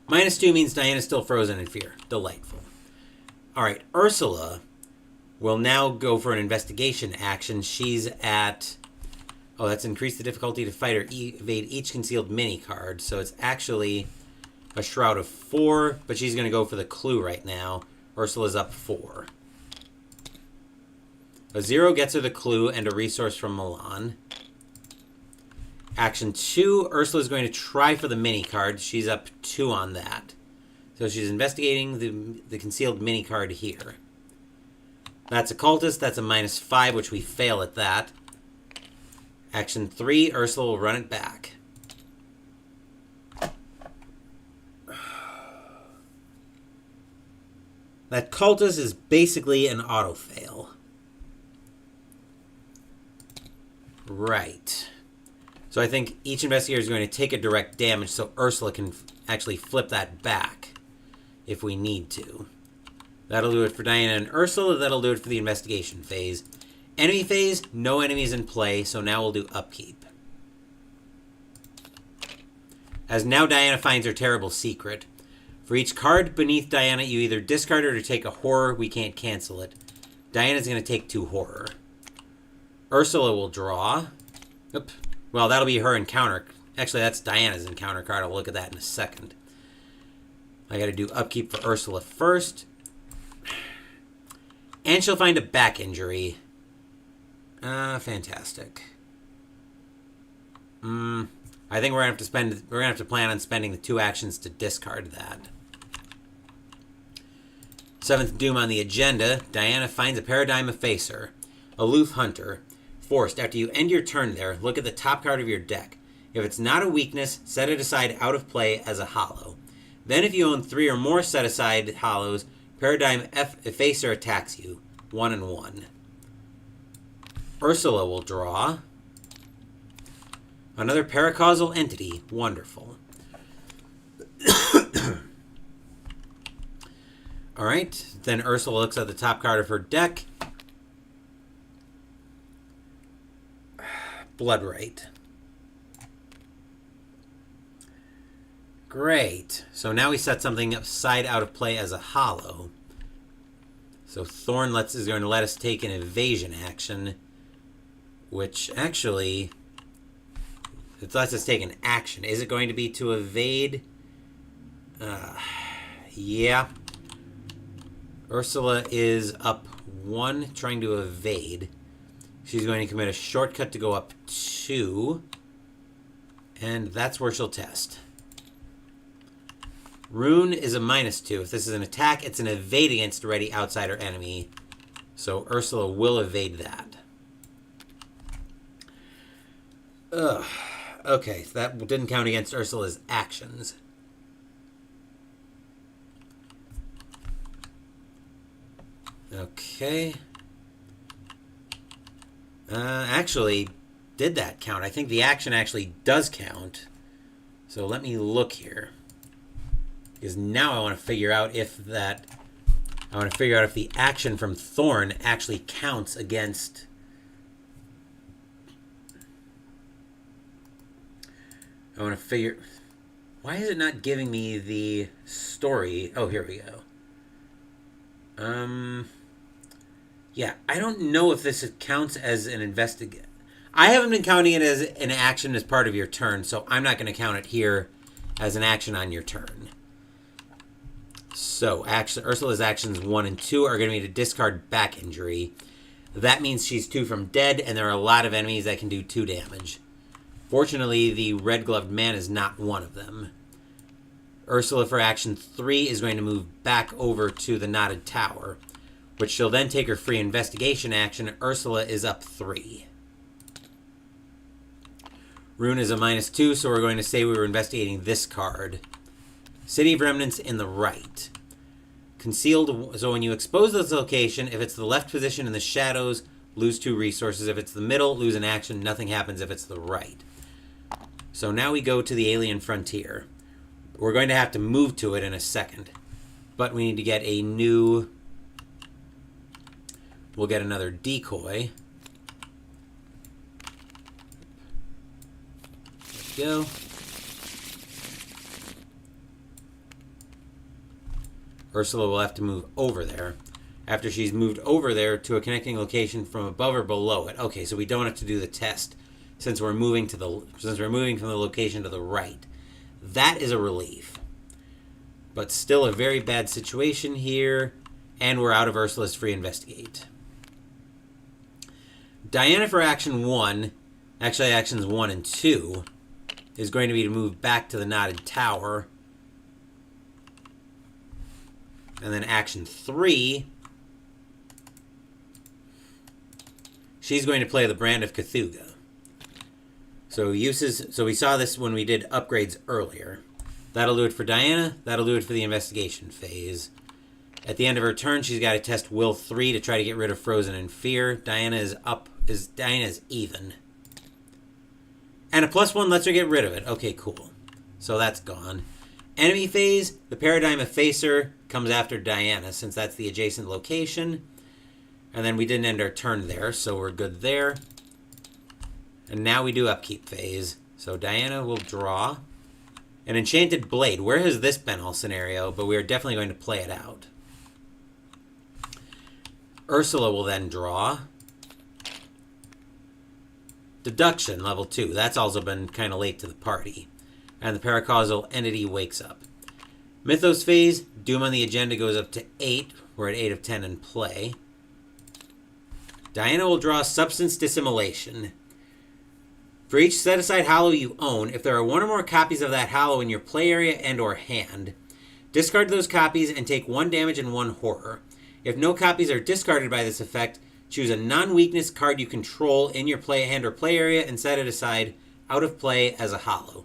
-2 means Diana's still frozen in fear. Delightful. Alright, Ursula will now go for an investigation action. She's at... Oh, that's increased the difficulty to fight or evade each concealed mini card. So it's actually a Shroud of 4, but she's going to go for the clue right now. Ursula's up 4. A 0 gets her the clue and a resource from Milan. Action 2, Ursula's going to try for the mini card. She's up 2 on that. So she's investigating the concealed mini card here. That's Occultist. That's a -5, which we fail at that. Action 3, Ursula will run it back. That cultist is basically an auto-fail. Right. So I think each investigator is going to take a direct damage so Ursula can actually flip that back if we need to. That'll do it for Diana and Ursula. That'll do it for the investigation phase. Enemy phase, no enemies in play, so now we'll do upkeep. As now Diana finds her terrible secret. For each card beneath Diana, you either discard it or take a horror. We can't cancel it. Diana's going to take 2 horror. Ursula will draw. Oop. Well, that'll be her encounter. Actually, that's Diana's encounter card. I'll look at that in a second. I got to do upkeep for Ursula first. And she'll find a back injury. Fantastic. I think we're gonna have to plan on spending the 2 actions to discard that. 7th Doom on the agenda. Diana finds a Paradigm Effacer. Aloof Hunter. Forced. After you end your turn there, look at the top card of your deck. If it's not a weakness, set it aside out of play as a hollow. Then if you own 3 or more set aside hollows, Paradigm Effacer attacks you. 1 and 1. Ursula will draw. Another paracausal entity. Wonderful. Alright, then Ursula looks at the top card of her deck. Bloodright. Great. So now we set something aside out of play as a hollow. So Thorn is going to let us take an evasion action, which actually, it lets us take an action. Is it going to be to evade? Yeah. Ursula is up 1, trying to evade. She's going to commit a shortcut to go up 2. And that's where she'll test. Rune is a -2. If this is an attack, it's an evade against a ready outsider enemy. So Ursula will evade that. Ugh. Okay, so that didn't count against Ursula's actions. Okay. Actually, did that count? I think the action actually does count. So let me look here. Because now I want to figure out if the action from Thorn actually counts against... I want to figure... Why is it not giving me the story? Oh, here we go. Yeah, I don't know if this counts as an I haven't been counting it as an action as part of your turn, so I'm not going to count it here as an action on your turn. So, Ursula's actions 1 and 2 are going to be to discard back injury. That means she's 2 from dead, and there are a lot of enemies that can do 2 damage. Fortunately, the red-gloved man is not one of them. Ursula, for action 3, is going to move back over to the knotted tower, which she'll then take her free investigation action. Ursula is up 3. Rune is a -2, so we're going to say we were investigating this card. City of Remnants in the right. Concealed, so when you expose this location, if it's the left position in the shadows, lose 2 resources. If it's the middle, lose an action. Nothing happens if it's the right. So now we go to the Alien Frontier. We're going to have to move to it in a second. But we need to get a new... We'll get another decoy. There we go. Ursula will have to move over there. After she's moved over there to a connecting location from above or below it. Okay, so we don't have to do the test since we're moving from the location to the right. That is a relief. But still a very bad situation here, and we're out of Ursula's free investigate. Diana for action 1, actually actions 1 and 2, is going to be to move back to the knotted tower. And then action 3, she's going to play the Brand of Cthulhu. So we saw this when we did upgrades earlier. That'll do it for Diana. That'll do it for the investigation phase. At the end of her turn, she's got to test Will 3 to try to get rid of Frozen in Fear. Diana is even. And a +1 lets her get rid of it. Okay, cool. So that's gone. Enemy phase, the Paradigm Effacer comes after Diana, since that's the adjacent location. And then we didn't end our turn there, so we're good there. And now we do upkeep phase. So Diana will draw. An Enchanted Blade. Where has this been all scenario? But we are definitely going to play it out. Ursula will then draw. Deduction, level 2. That's also been kind of late to the party. And the Paracausal Entity wakes up. Mythos phase. Doom on the agenda goes up to 8. We're at 8 of 10 in play. Diana will draw Substance Dissimulation. For each set-aside hollow you own, if there are one or more copies of that hollow in your play area and or hand, discard those copies and take 1 damage and 1 horror. If no copies are discarded by this effect, choose a non-weakness card you control in your play hand or play area and set it aside out of play as a hollow.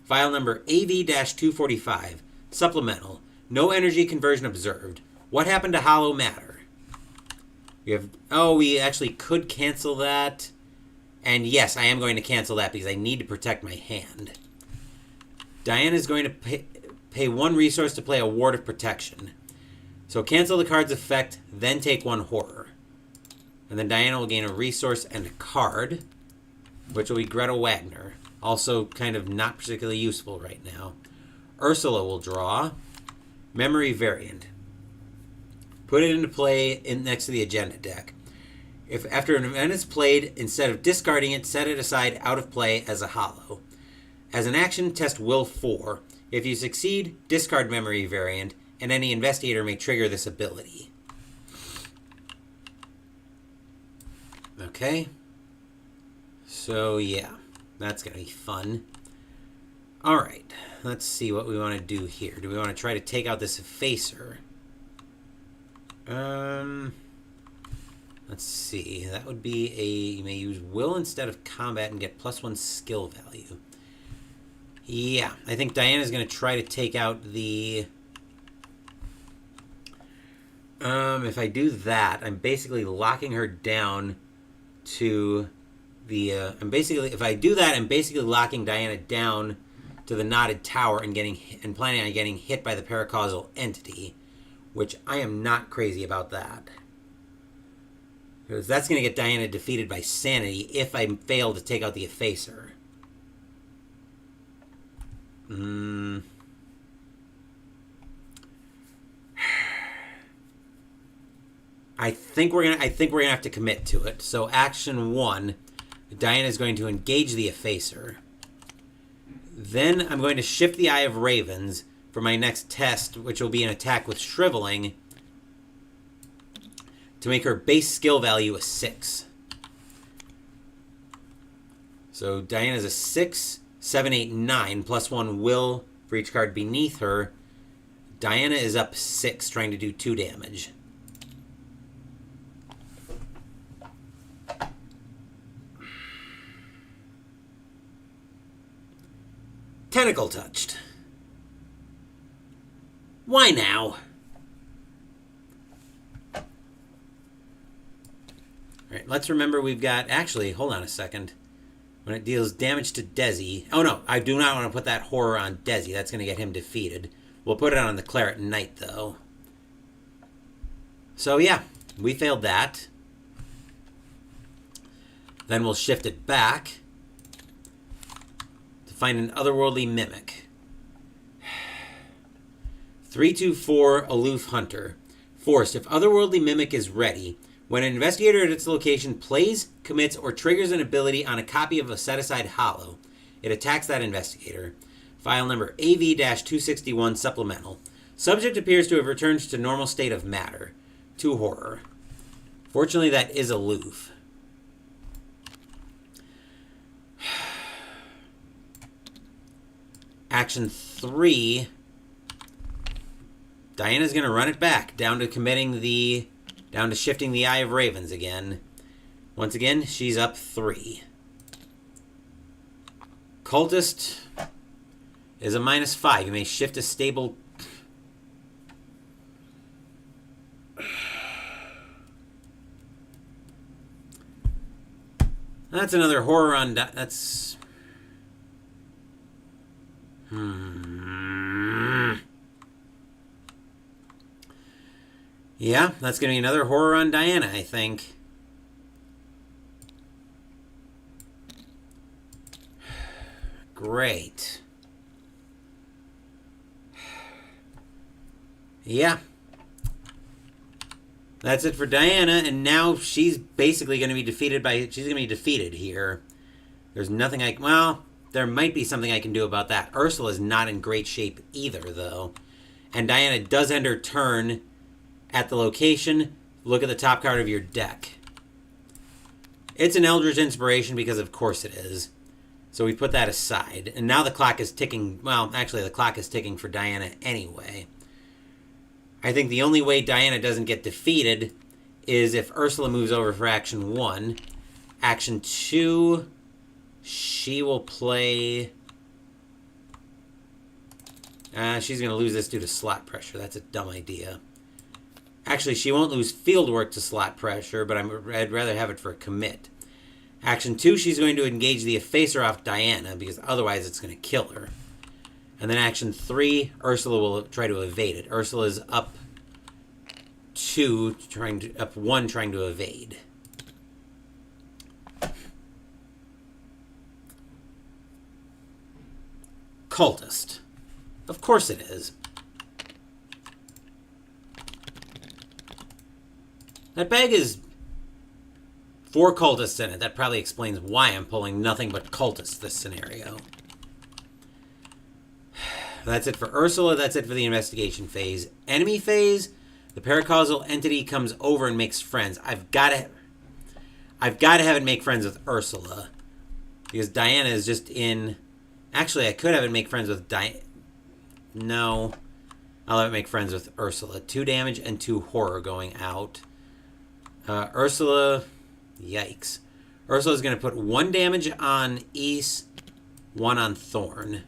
File number AV-245. Supplemental. No energy conversion observed. What happened to hollow matter? We actually could cancel that. And yes, I am going to cancel that because I need to protect my hand. Diana is going to pay 1 resource to play a Ward of Protection. So cancel the card's effect, then take 1 horror. And then Diana will gain a resource and a card, which will be Greta Wagner. Also kind of not particularly useful right now. Ursula will draw. Memory Variant. Put it into play next to the agenda deck. If after an event is played, instead of discarding it, set it aside out of play as a hollow. As an action, test Will 4. If you succeed, discard Memory Variant, and any investigator may trigger this ability. Okay. So, yeah. That's going to be fun. Alright. Let's see what we want to do here. Do we want to try to take out this Effacer? Let's see. That would be you may use Will instead of Combat and get +1 skill value. Yeah. I think Diana's going to try to take out the... if I do that, I'm basically locking her down to the... if I do that, I'm basically locking Diana down to the Knotted Tower and planning on getting hit by the Paracausal Entity, which I am not crazy about that. Because that's going to get Diana defeated by Sanity if I fail to take out the Effacer. I think we're gonna have to commit to it. So action 1, Diana is going to engage the Effacer. Then I'm going to shift the Eye of Ravens for my next test, which will be an attack with Shriveling, to make her base skill value a 6. So Diana's a 6, 7, 8, 9, +1 Will for each card beneath her. Diana is up 6, trying to do 2 damage. Tentacle touched. Why now? Alright, let's remember we've got... Actually, hold on a second. When it deals damage to Desi... Oh no, I do not want to put that horror on Desi. That's going to get him defeated. We'll put it on the Claret Knight, though. So yeah, we failed that. Then we'll shift it back to find an Otherworldly Mimic. 3/2/4 Aloof Hunter. Forced. If Otherworldly Mimic is ready, when an investigator at its location plays, commits, or triggers an ability on a copy of a set-aside hollow, it attacks that investigator. File number AV-261 Supplemental. Subject appears to have returned to normal state of matter. 2 horror. Fortunately, that is aloof. Action 3. Diana's going to run it back, down to shifting the Eye of Ravens again. Once again, she's up 3. Cultist is a -5. You may shift a stable... That's another horror on... That's... Yeah, that's going to be another horror on Diana, I think. Great. Yeah. That's it for Diana, and now she's basically going to be defeated by... She's going to be defeated here. There's nothing I... Well, there might be something I can do about that. Ursula's not in great shape either, though. And Diana does end her turn at the location. Look at the top card of your deck. It's an Eldritch Inspiration because of course it is. So we put that aside. And now the clock is ticking. Well, actually the clock is ticking for Diana anyway. I think the only way Diana doesn't get defeated is if Ursula moves over for action 1. Action 2, she will play... she's going to lose this due to slot pressure. That's a dumb idea. Actually, she won't lose field work to slot pressure, but I'd rather have it for a commit. Action 2, she's going to engage the Effacer off Diana, because otherwise it's going to kill her. And then action 3, Ursula will try to evade it. Ursula's up 1, trying to evade. Cultist. Of course it is. That bag is 4 cultists in it. That probably explains why I'm pulling nothing but cultists this scenario. That's it for Ursula. That's it for the investigation phase. Enemy phase, the paracausal entity comes over and makes friends. I've got to have it make friends with Ursula. Because Diana is just in... Actually, I could have it make friends with Diana. No. I'll have it make friends with Ursula. 2 damage and 2 horror going out. Ursula... Yikes. Ursula's going to put 1 damage on Ys, 1 on Thorn.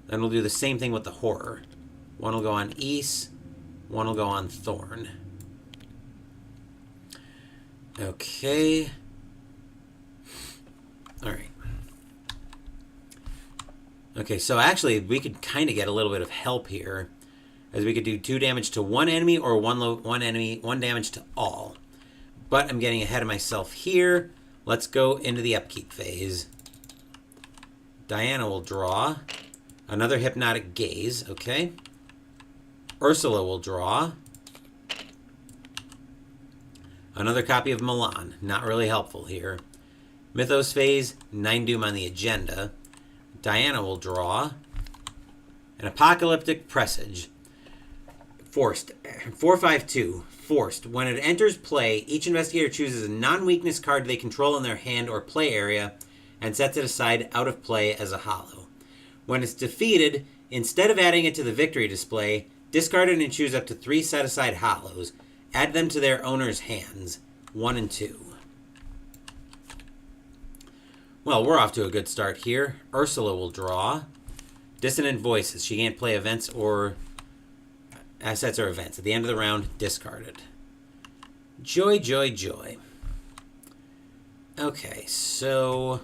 Then we'll do the same thing with the horror. 1 will go on Ys, 1 will go on Thorn. Okay. Alright. Okay, so actually we could kind of get a little bit of help here. As we could do 2 damage to 1 enemy or 1 damage to all. But I'm getting ahead of myself here. Let's go into the upkeep phase. Diana will draw. Another Hypnotic Gaze, okay. Ursula will draw. Another copy of Milan, not really helpful here. Mythos phase, 9 Doom on the agenda. Diana will draw. An Apocalyptic Presage. Forced. 4/5/2. Forced. When it enters play, each investigator chooses a non-weakness card they control in their hand or play area and sets it aside out of play as a hollow. When it's defeated, instead of adding it to the victory display, discard it and choose up to 3 set-aside hollows. Add them to their owner's hands. 1 and 2. Well, we're off to a good start here. Ursula will draw. Dissonant Voices. She can't play events or assets or events. At the end of the round, discard it. Joy, joy, joy. Okay, so...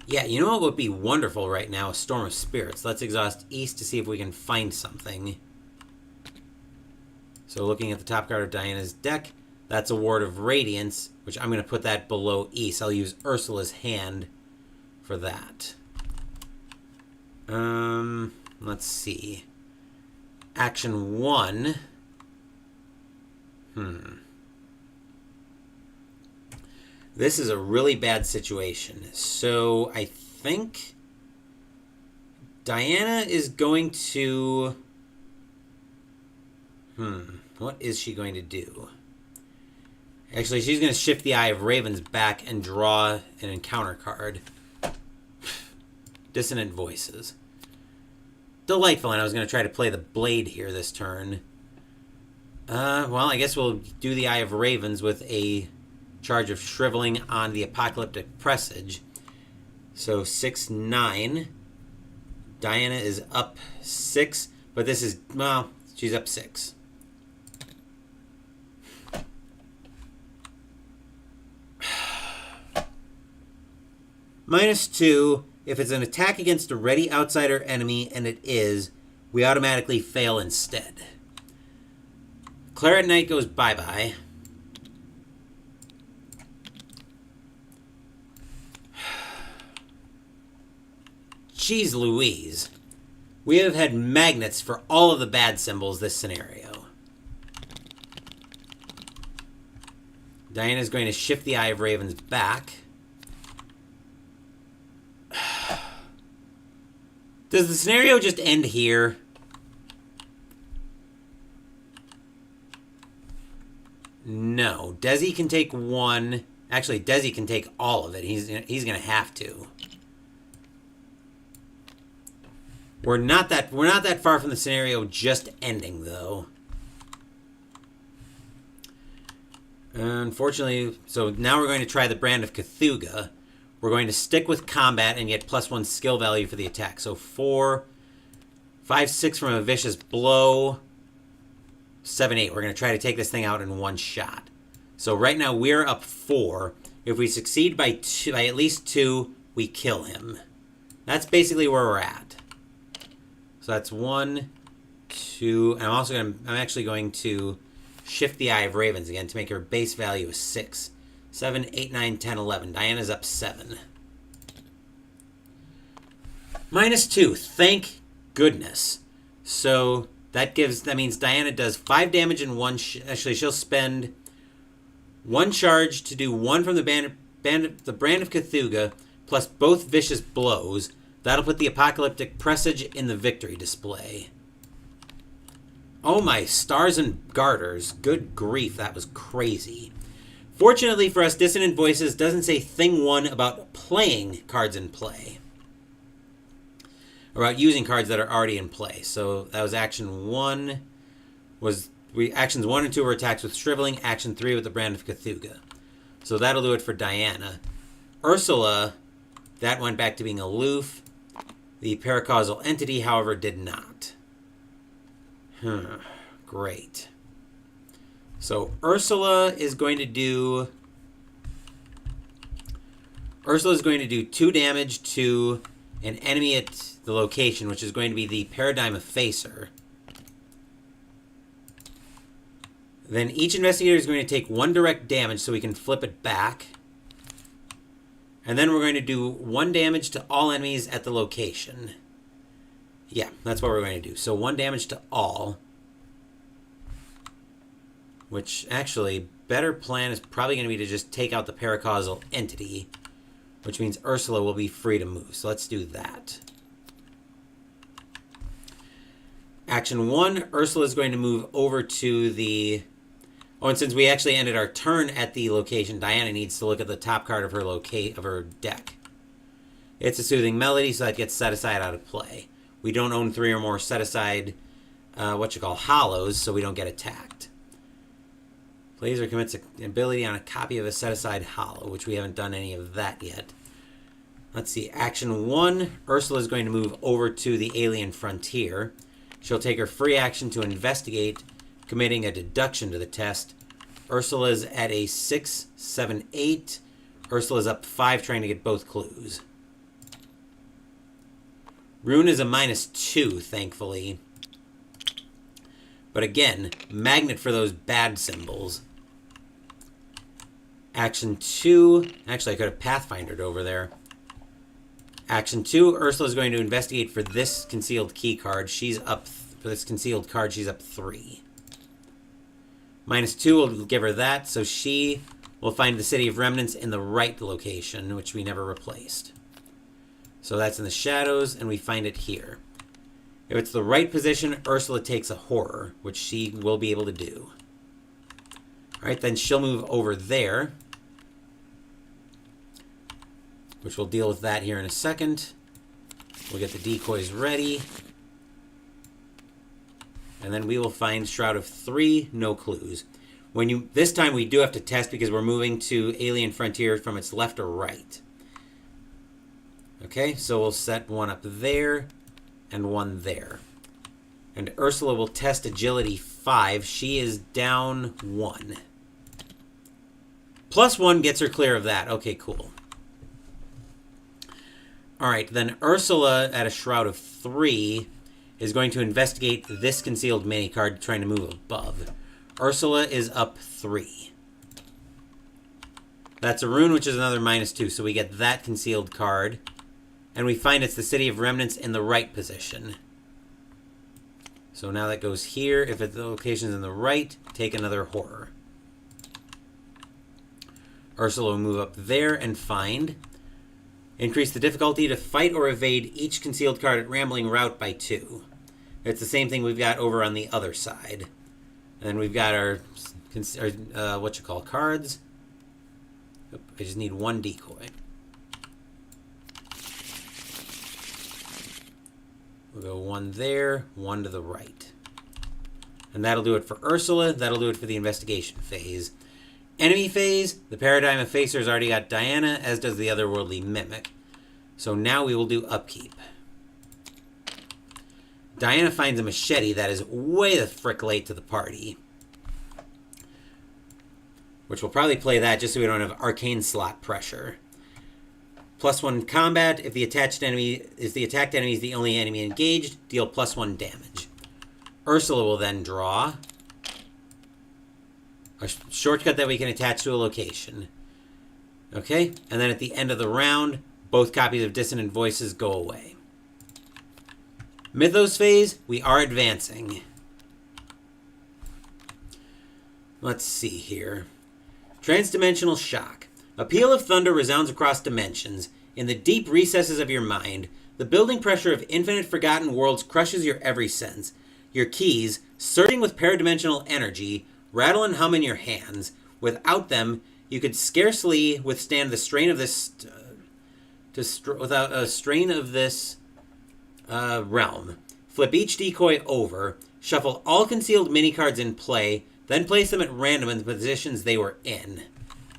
Yeah, you know what would be wonderful right now? A Storm of Spirits. Let's exhaust East to see if we can find something. So looking at the top card of Diana's deck, that's a Ward of Radiance, which I'm going to put that below East. I'll use Ursula's hand for that. Let's see. Action 1. This is a really bad situation. So I think Diana is going to... What is she going to do? Actually, she's going to shift the Eye of Ravens back and draw an encounter card. Dissonant Voices. Delightful, and I was going to try to play the Blade here this turn. Well, I guess we'll do the Eye of Ravens with a charge of Shriveling on the Apocalyptic Presage. So 6/9. Diana is up 6, but this is, well, she's up 6. -2. If it's an attack against a ready outsider enemy, and it is, we automatically fail instead. Claret Knight goes bye-bye. Jeez Louise. We have had magnets for all of the bad symbols this scenario. Diana's going to shift the Eye of Ravens back. Does the scenario just end here? No. Desi can take one. Actually, Desi can take all of it. He's going to have to. We're not that far from the scenario just ending, though. Unfortunately, so now we're going to try the Brand of Cthulhu. We're going to stick with combat and get +1 skill value for the attack. So 4, 5, 6 from a vicious blow. 7, 8. We're going to try to take this thing out in one shot. So right now we're up 4. If we succeed by at least 2, we kill him. That's basically where we're at. So that's 1, 2. And I'm actually going to shift the Eye of Ravens again to make her base value a 6. 7, 8, 9, 10, 11. Diana's up 7. -2. Thank goodness. So that means Diana does 5 damage in one. Actually, she'll spend 1 charge to do 1 from the Brand of Cthulhu plus both vicious blows. That'll put the Apocalyptic Presage in the victory display. Oh my stars and garters. Good grief, that was crazy. Fortunately for us, Dissonant Voices doesn't say thing 1 about playing cards in play. About using cards that are already in play. So that was action 1. Actions 1 and 2 were attacks with Shriveling. Action 3 with the Brand of Cthulhu. So that'll do it for Diana. Ursula, that went back to being aloof. The Paracausal Entity, however, did not. Great. So Ursula is going to do 2 damage to an enemy at the location, which is going to be the Paradigm Effacer. Then each investigator is going to take 1 direct damage so we can flip it back. And then we're going to do 1 damage to all enemies at the location. Yeah, that's what we're going to do. So 1 damage to all. Which, actually, better plan is probably going to be to just take out the Paracausal Entity. Which means Ursula will be free to move. So let's do that. Action 1, Ursula is going to move over to the... Oh, and since we actually ended our turn at the location, Diana needs to look at the top card of her deck. It's a Soothing Melody, so that gets set aside out of play. We don't own 3 or more set aside, hollows, so we don't get attacked. Plays or commits an ability on a copy of a set aside hollow, which we haven't done any of that yet. Let's see. Action 1, Ursula is going to move over to the Alien Frontier. She'll take her free action to investigate, committing a deduction to the test. Ursula's at a 6, 7, 8. Ursula's up 5, trying to get both clues. Rune is a -2, thankfully. But again, magnet for those bad symbols. Action 2. Actually, I could have Pathfindered over there. Action 2, Ursula is going to investigate for this concealed key card. She's up, for this concealed card, she's up 3. -2 will give her that, so she will find the City of Remnants in the right location, which we never replaced. So that's in the shadows, and we find it here. If it's the right position, Ursula takes a horror, which she will be able to do. Alright, then she'll move over there, which we'll deal with that here in a second. We'll get the decoys ready. And then we will find Shroud of 3, no clues. This time we do have to test because we're moving to Alien Frontier from its left or right. Okay, so we'll set 1 up there and 1 there. And Ursula will test Agility 5. She is down 1. +1 gets her clear of that. Okay, cool. Alright, then Ursula at a Shroud of 3 is going to investigate this concealed mini card trying to move above. Ursula is up 3. That's a rune, which is another -2, so we get that concealed card. And we find it's the City of Remnants in the right position. So now that goes here. If the location's in the right, take another horror. Ursula will move up there and find. Increase the difficulty to fight or evade each concealed card at Rambling Route by 2. It's the same thing we've got over on the other side. And then we've got our cards. I just need one decoy. We'll go one there, one to the right. And that'll do it for Ursula. That'll do it for the investigation phase. Enemy phase, the Paradigm Effacer's already got Diana, as does the Otherworldly Mimic. So now we will do upkeep. Diana finds a machete that is way the frick late to the party. Which we'll probably play that just so we don't have arcane slot pressure. +1 combat, if the attacked enemy is the only enemy engaged, deal +1 damage. Ursula will then draw a shortcut that we can attach to a location. Okay, and then at the end of the round, both copies of Dissonant Voices go away. Mythos phase, we are advancing. Let's see here. Transdimensional shock. A peal of thunder resounds across dimensions. In the deep recesses of your mind, the building pressure of infinite forgotten worlds crushes your every sense. Your keys, surging with paradimensional energy, rattle and hum in your hands. Without them, you could scarcely withstand the strain of this realm. Flip each decoy over, shuffle all concealed mini-cards in play, then place them at random in the positions they were in.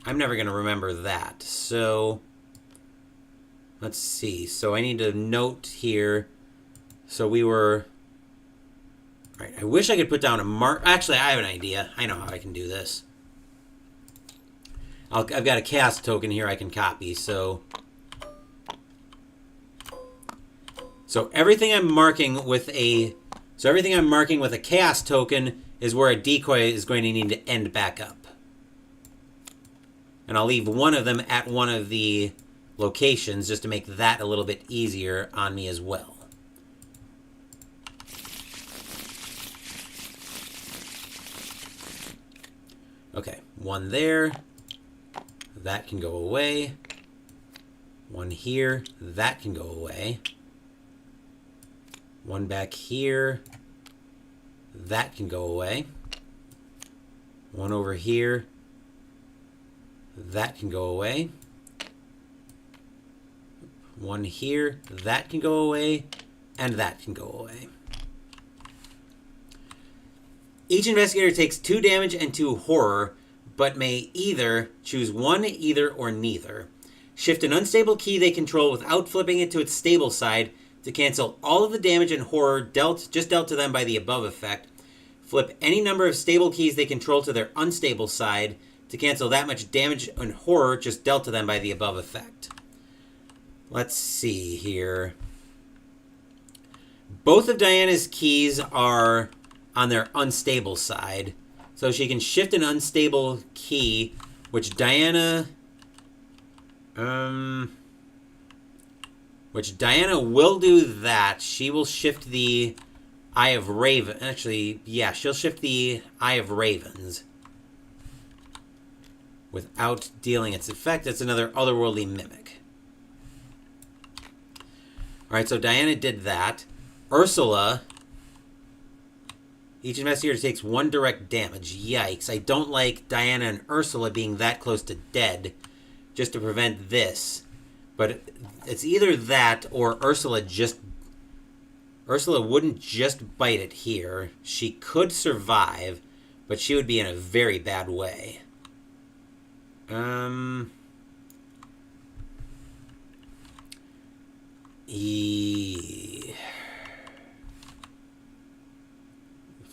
I'm never going to remember that. So, let's see. So I need to note here. So we were... Alright, I wish I could put down a mark... Actually, I have an idea. I know how I can do this. I've got a cast token here I can copy, so... So everything I'm marking with a chaos token is where a decoy is going to need to end back up. And I'll leave one of them at one of the locations just to make that a little bit easier on me as well. Okay, one there. That can go away. One here. That can go away. One back here. That can go away. One over here. That can go away. One here. That can go away. And that can go away. Each investigator takes 2 damage and 2 horror, but may either choose 1, either, or neither. Shift an unstable key they control without flipping it to its stable side to cancel all of the damage and horror dealt to them by the above effect. Flip any number of stable keys they control to their unstable side to cancel that much damage and horror just dealt to them by the above effect. Let's see here. Both of Diana's keys are on their unstable side. So she can shift an unstable key, which Diana will do that. She will shift the Eye of Raven. Actually, yeah, she'll shift the Eye of Ravens without dealing its effect. It's another Otherworldly Mimic. Alright, so Diana did that. Ursula, each investigator takes 1 direct damage. Yikes, I don't like Diana and Ursula being that close to dead just to prevent this. But it's either that or Ursula wouldn't just bite it here. She could survive, but she would be in a very bad way.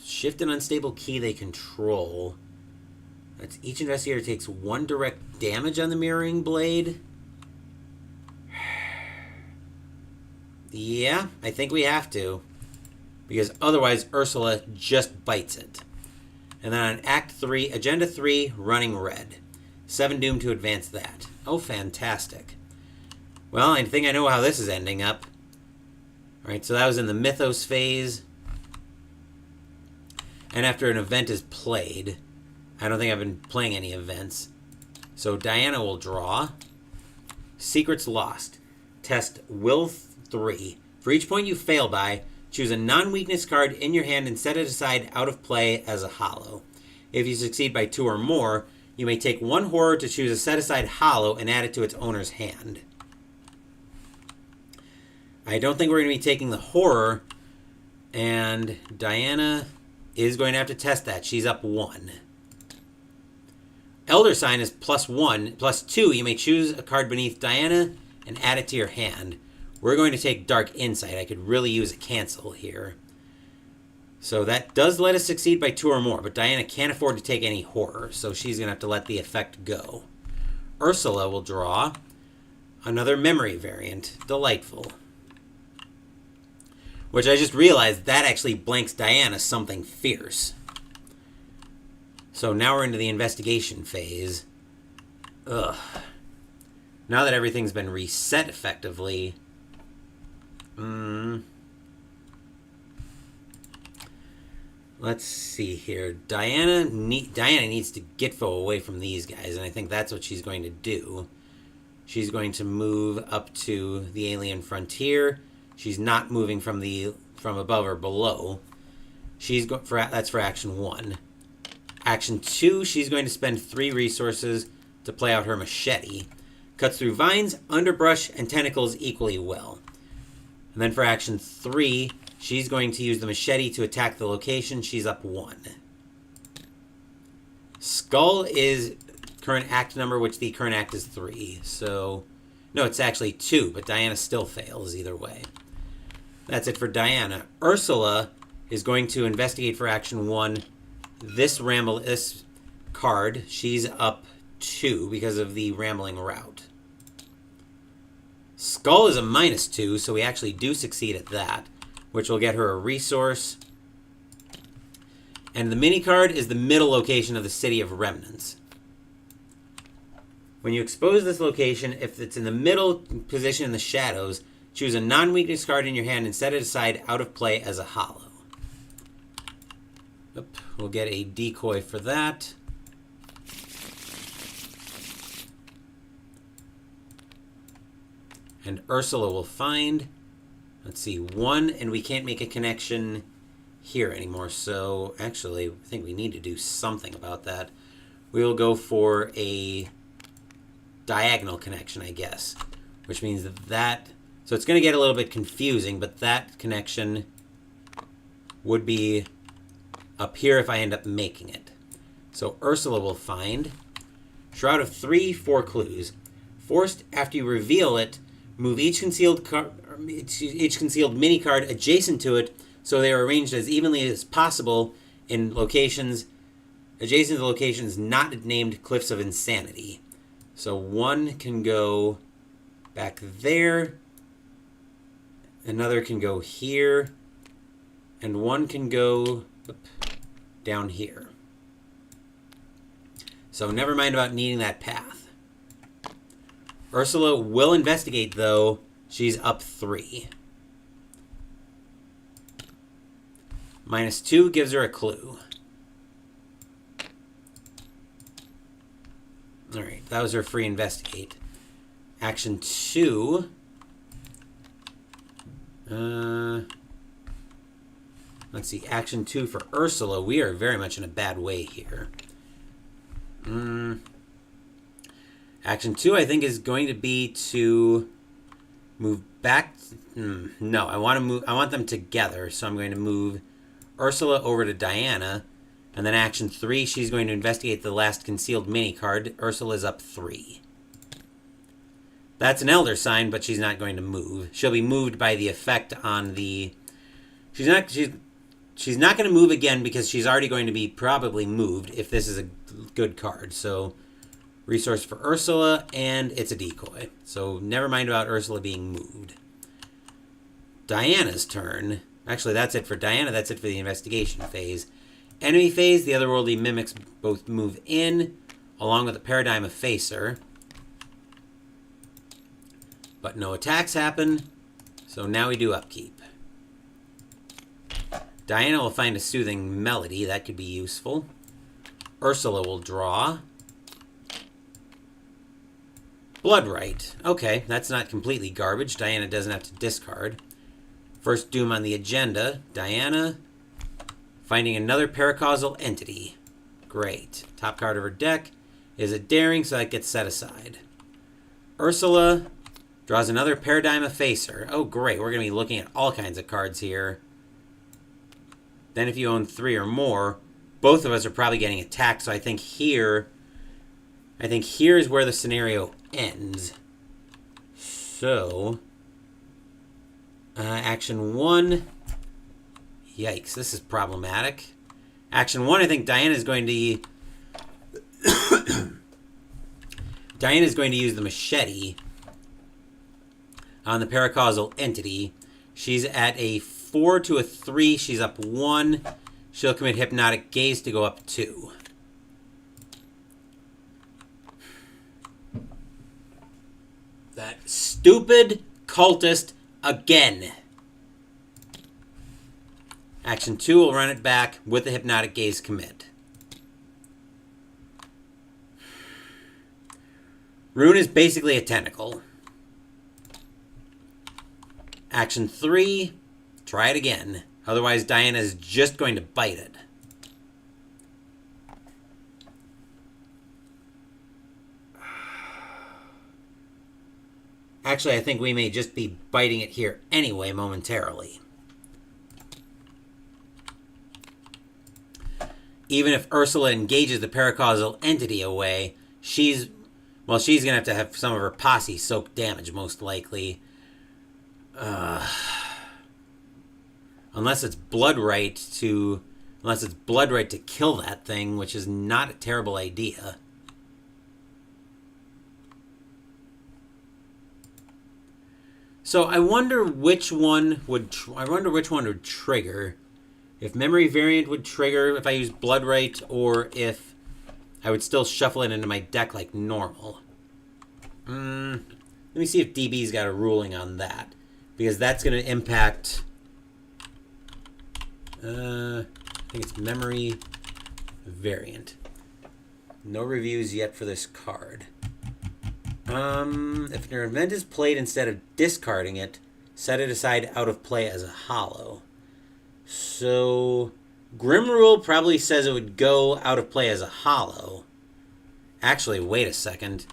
Shift an unstable key they control. That's each investigator takes 1 direct damage on the mirroring blade. Yeah, I think we have to. Because otherwise Ursula just bites it. And then on Act 3, Agenda 3, running red. 7 doom to advance that. Oh, fantastic. Well, I think I know how this is ending up. Alright, so that was in the Mythos phase. And after an event is played, I don't think I've been playing any events. So Diana will draw. Secrets lost. Test Will 3. For each point you fail by, choose a non-weakness card in your hand and set it aside out of play as a hollow. If you succeed by 2 or more, you may take 1 horror to choose a set-aside hollow and add it to its owner's hand. I don't think we're going to be taking the horror, and Diana is going to have to test that. She's up 1. Elder Sign is +1. +2, you may choose a card beneath Diana and add it to your hand. We're going to take Dark Insight. I could really use a cancel here. So that does let us succeed by 2 or more, but Diana can't afford to take any horror, so she's going to have to let the effect go. Ursula will draw another memory variant. Delightful. Which I just realized that actually blanks Diana something fierce. So now we're into the investigation phase. Ugh. Now that everything's been reset effectively... Let's see here. Diana needs to get away from these guys, and I think that's what she's going to do. She's going to move up to the alien frontier. She's not moving from above or below. That's for action 1. Action 2, she's going to spend 3 resources to play out her machete. Cuts through vines, underbrush, and tentacles equally well. And then for action 3, she's going to use the machete to attack the location. She's up 1. Skull is current act number, which the current act is 3. So, no, it's actually 2, but Diana still fails either way. That's it for Diana. Ursula is going to investigate for action 1. This card, she's up 2 because of the rambling route. Skull is a -2, so we actually do succeed at that, which will get her a resource. And the mini card is the middle location of the City of Remnants. When you expose this location, if it's in the middle position in the shadows, choose a non-weakness card in your hand and set it aside out of play as a hollow. We'll get a decoy for that. And Ursula will find, let's see, 1, and we can't make a connection here anymore. So actually, I think we need to do something about that. We will go for a diagonal connection, I guess, which means that so it's going to get a little bit confusing, but that connection would be up here if I end up making it. So Ursula will find Shroud of 3, 4 clues. Forced after you reveal it, move each concealed mini card adjacent to it so they are arranged as evenly as possible in locations adjacent to locations not named Cliffs of Insanity. So 1 can go back there, another can go here, and 1 can go down here. So never mind about needing that path. Ursula will investigate, though. She's up 3. -2 gives her a clue. Alright, that was her free investigate. Action 2. Let's see, action 2 for Ursula. We are very much in a bad way here. Action 2, I think, is going to be to move back. No, I want them together, so I'm going to move Ursula over to Diana. And then action 3, she's going to investigate the last concealed mini card. Ursula's up 3. That's an Elder Sign, but she's not going to move. She'll be moved by the effect on the... She's not going to move again because she's already going to be probably moved if this is a good card. So, resource for Ursula, and it's a decoy. So, never mind about Ursula being moved. Diana's turn. Actually, that's it for Diana. That's it for the investigation phase. Enemy phase, the otherworldly mimics both move in, along with the Paradigm Effacer. But no attacks happen, so now we do upkeep. Diana will find a soothing melody. That could be useful. Ursula will draw. Bloodright. Okay, that's not completely garbage. Diana doesn't have to discard. First Doom on the agenda. Diana finding another paracausal entity. Great. Top card of her deck is a daring, so that gets set aside. Ursula draws another Paradigm Effacer. Oh, great. We're going to be looking at all kinds of cards here. Then if you own 3 or more, both of us are probably getting attacked, so I think here is where the scenario ends. So, action 1. Yikes, this is problematic. Action 1, I think Diana's going to Diana's going to use the machete on the paracausal entity. She's at a 4 to a 3. She's up 1. She'll commit Hypnotic Gaze to go up 2. That stupid cultist again. Action 2 will run it back with the Hypnotic Gaze commit. Rune is basically a tentacle. Action 3, try it again. Otherwise, Diana is just going to bite it. Actually, I think we may just be biting it here anyway momentarily. Even if Ursula engages the paracausal entity away, she's going to have some of her posse soak damage, most likely. Unless it's Bloodright to kill that thing, which is not a terrible idea. So I wonder which one would trigger. If Memory Variant would trigger if I use Bloodright, or if I would still shuffle it into my deck like normal. Let me see if DB's got a ruling on that, because that's going to impact. I think it's Memory Variant. No reviews yet for this card. If an event is played instead of discarding it, set it aside out of play as a hollow. So, Grim Rule probably says it would go out of play as a hollow. Actually, wait a second.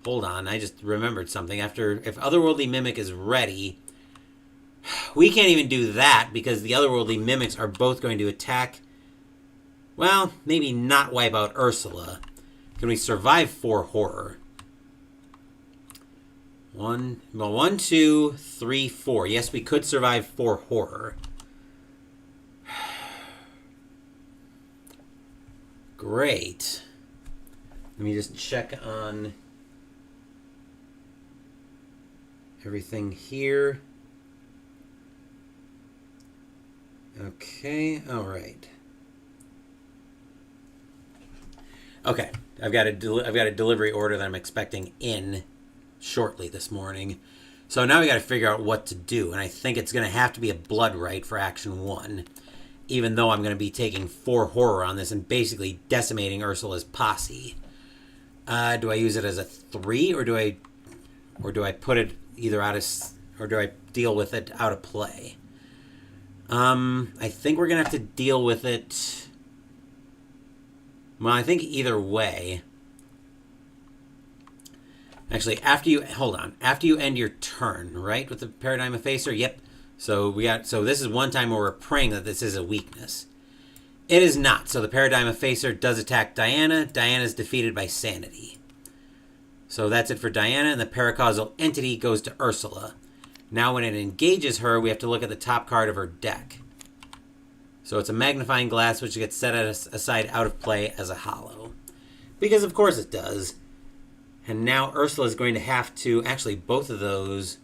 Hold on, I just remembered something. If Otherworldly Mimic is ready, we can't even do that because the Otherworldly Mimics are both going to attack. Well, maybe not wipe out Ursula. Can we survive 4 horror? 1, 2, 3, 4. Yes, we could survive 4 horror. Great. Let me just check on everything here. Okay, all right. Okay, I've got a delivery order that I'm expecting in shortly this morning. So now we got to figure out what to do, and I think it's going to have to be a Bloodright for action 1, even though I'm going to be taking 4 horror on this and basically decimating Ursula's posse. Do I use it as a 3, or do I put it either out of, or do I deal with it out of play? I think we're going to have to deal with it. Well, I think either way. Actually, after you end your turn, right, with the Paradigm Effacer? Yep. So this is one time where we're praying that this is a weakness. It is not. So the Paradigm Effacer does attack Diana. Diana is defeated by Sanity. So that's it for Diana, and the paracausal entity goes to Ursula. Now when it engages her, we have to look at the top card of her deck. So it's a magnifying glass, which gets set aside out of play as a hollow. Because of course it does. And now Ursula is going to have to... Actually, both of those...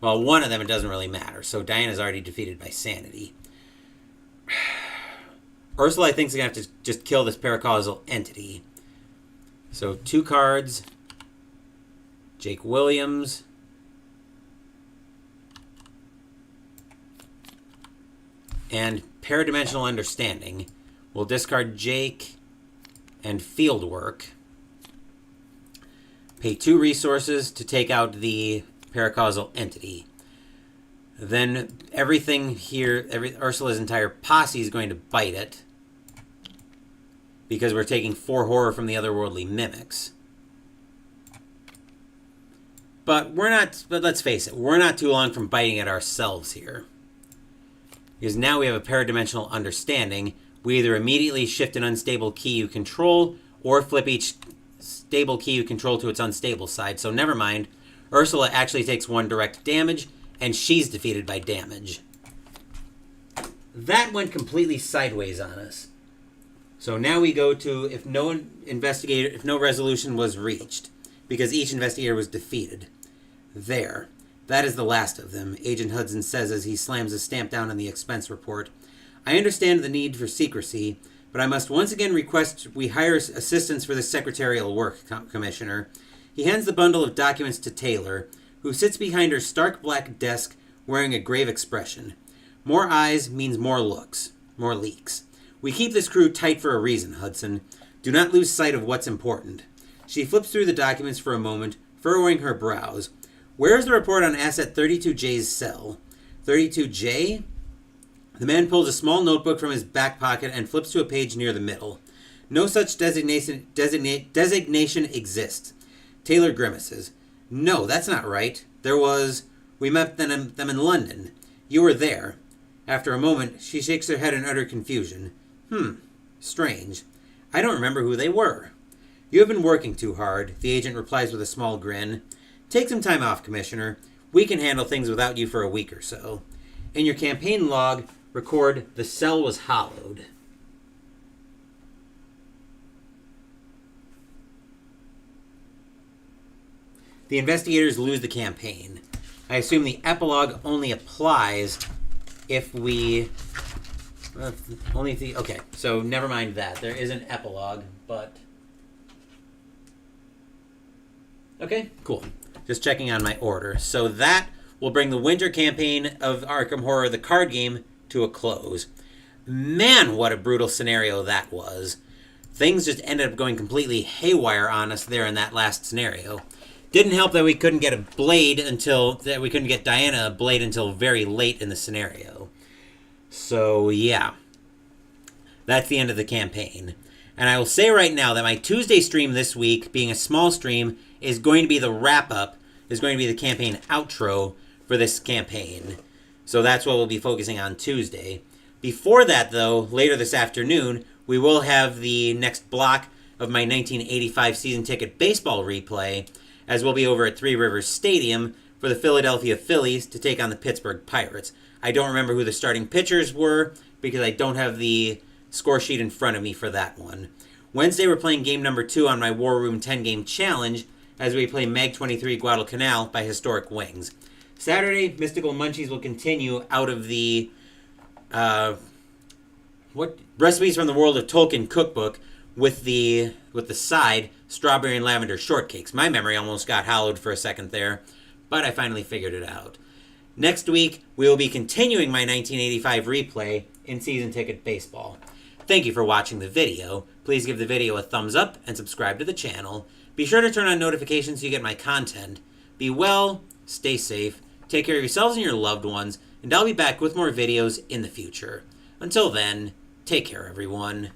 Well, one of them, it doesn't really matter. So Diana's already defeated by Sanity. Ursula, I think, is going to have to just kill this paracausal entity. So 2 cards. Jake Williams. And Paradimensional Understanding. We'll discard Jake and Fieldwork. Pay 2 resources to take out the paracausal entity. Then everything here, Ursula's entire posse is going to bite it. Because we're taking 4 horror from the otherworldly mimics. But let's face it, we're not too long from biting it ourselves here. Because now we have a paradimensional understanding. We either immediately shift an unstable key you control, or flip each stable key you control to its unstable side. So never mind. Ursula actually takes 1 direct damage, and she's defeated by damage. That went completely sideways on us. So now we go to if no resolution was reached, because each investigator was defeated. There. That is the last of them, Agent Hudson says as he slams his stamp down on the expense report. I understand the need for secrecy, but I must once again request we hire assistance for the secretarial work, Commissioner. He hands the bundle of documents to Taylor, who sits behind her stark black desk wearing a grave expression. More eyes means more looks, more leaks. We keep this crew tight for a reason, Hudson. Do not lose sight of what's important. She flips through the documents for a moment, furrowing her brows. Where is the report on Asset 32J's cell? 32J? The man pulls a small notebook from his back pocket and flips to a page near the middle. No such designation exists. Taylor grimaces. No, that's not right. We met them in London. You were there. After a moment, she shakes her head in utter confusion. Strange. I don't remember who they were. You have been working too hard, the agent replies with a small grin. Take some time off, Commissioner. We can handle things without you for a week or so. In your campaign log, record the cell was hollowed. The investigators lose the campaign. I assume the epilogue only applies if we... okay, so never mind that. There is an epilogue, but... Okay, cool. Just checking on my order. So that will bring the winter campaign of Arkham Horror, the card game, to a close. Man, what a brutal scenario that was. Things just ended up going completely haywire on us there in that last scenario. Didn't help that we couldn't get Diana a blade until very late in the scenario. So, yeah. That's the end of the campaign. And I will say right now that my Tuesday stream this week, being a small stream, is going to be the wrap-up, is going to be the campaign outro for this campaign. So that's what we'll be focusing on Tuesday. Before that, though, later this afternoon, we will have the next block of my 1985 season ticket baseball replay, as we'll be over at Three Rivers Stadium for the Philadelphia Phillies to take on the Pittsburgh Pirates. I don't remember who the starting pitchers were because I don't have the score sheet in front of me for that one. Wednesday, we're playing game number 2 on my War Room 10-game challenge as we play Mag 23 Guadalcanal by Historic Wings. Saturday, Mystical Munchies will continue out of the Recipes from the World of Tolkien cookbook with the side strawberry and lavender shortcakes. My memory almost got hollowed for a second there, but I finally figured it out. Next week, we will be continuing my 1985 replay in season ticket baseball. Thank you for watching the video. Please give the video a thumbs up and subscribe to the channel. Be sure to turn on notifications so you get my content. Be well, stay safe, take care of yourselves and your loved ones, and I'll be back with more videos in the future. Until then, take care, everyone.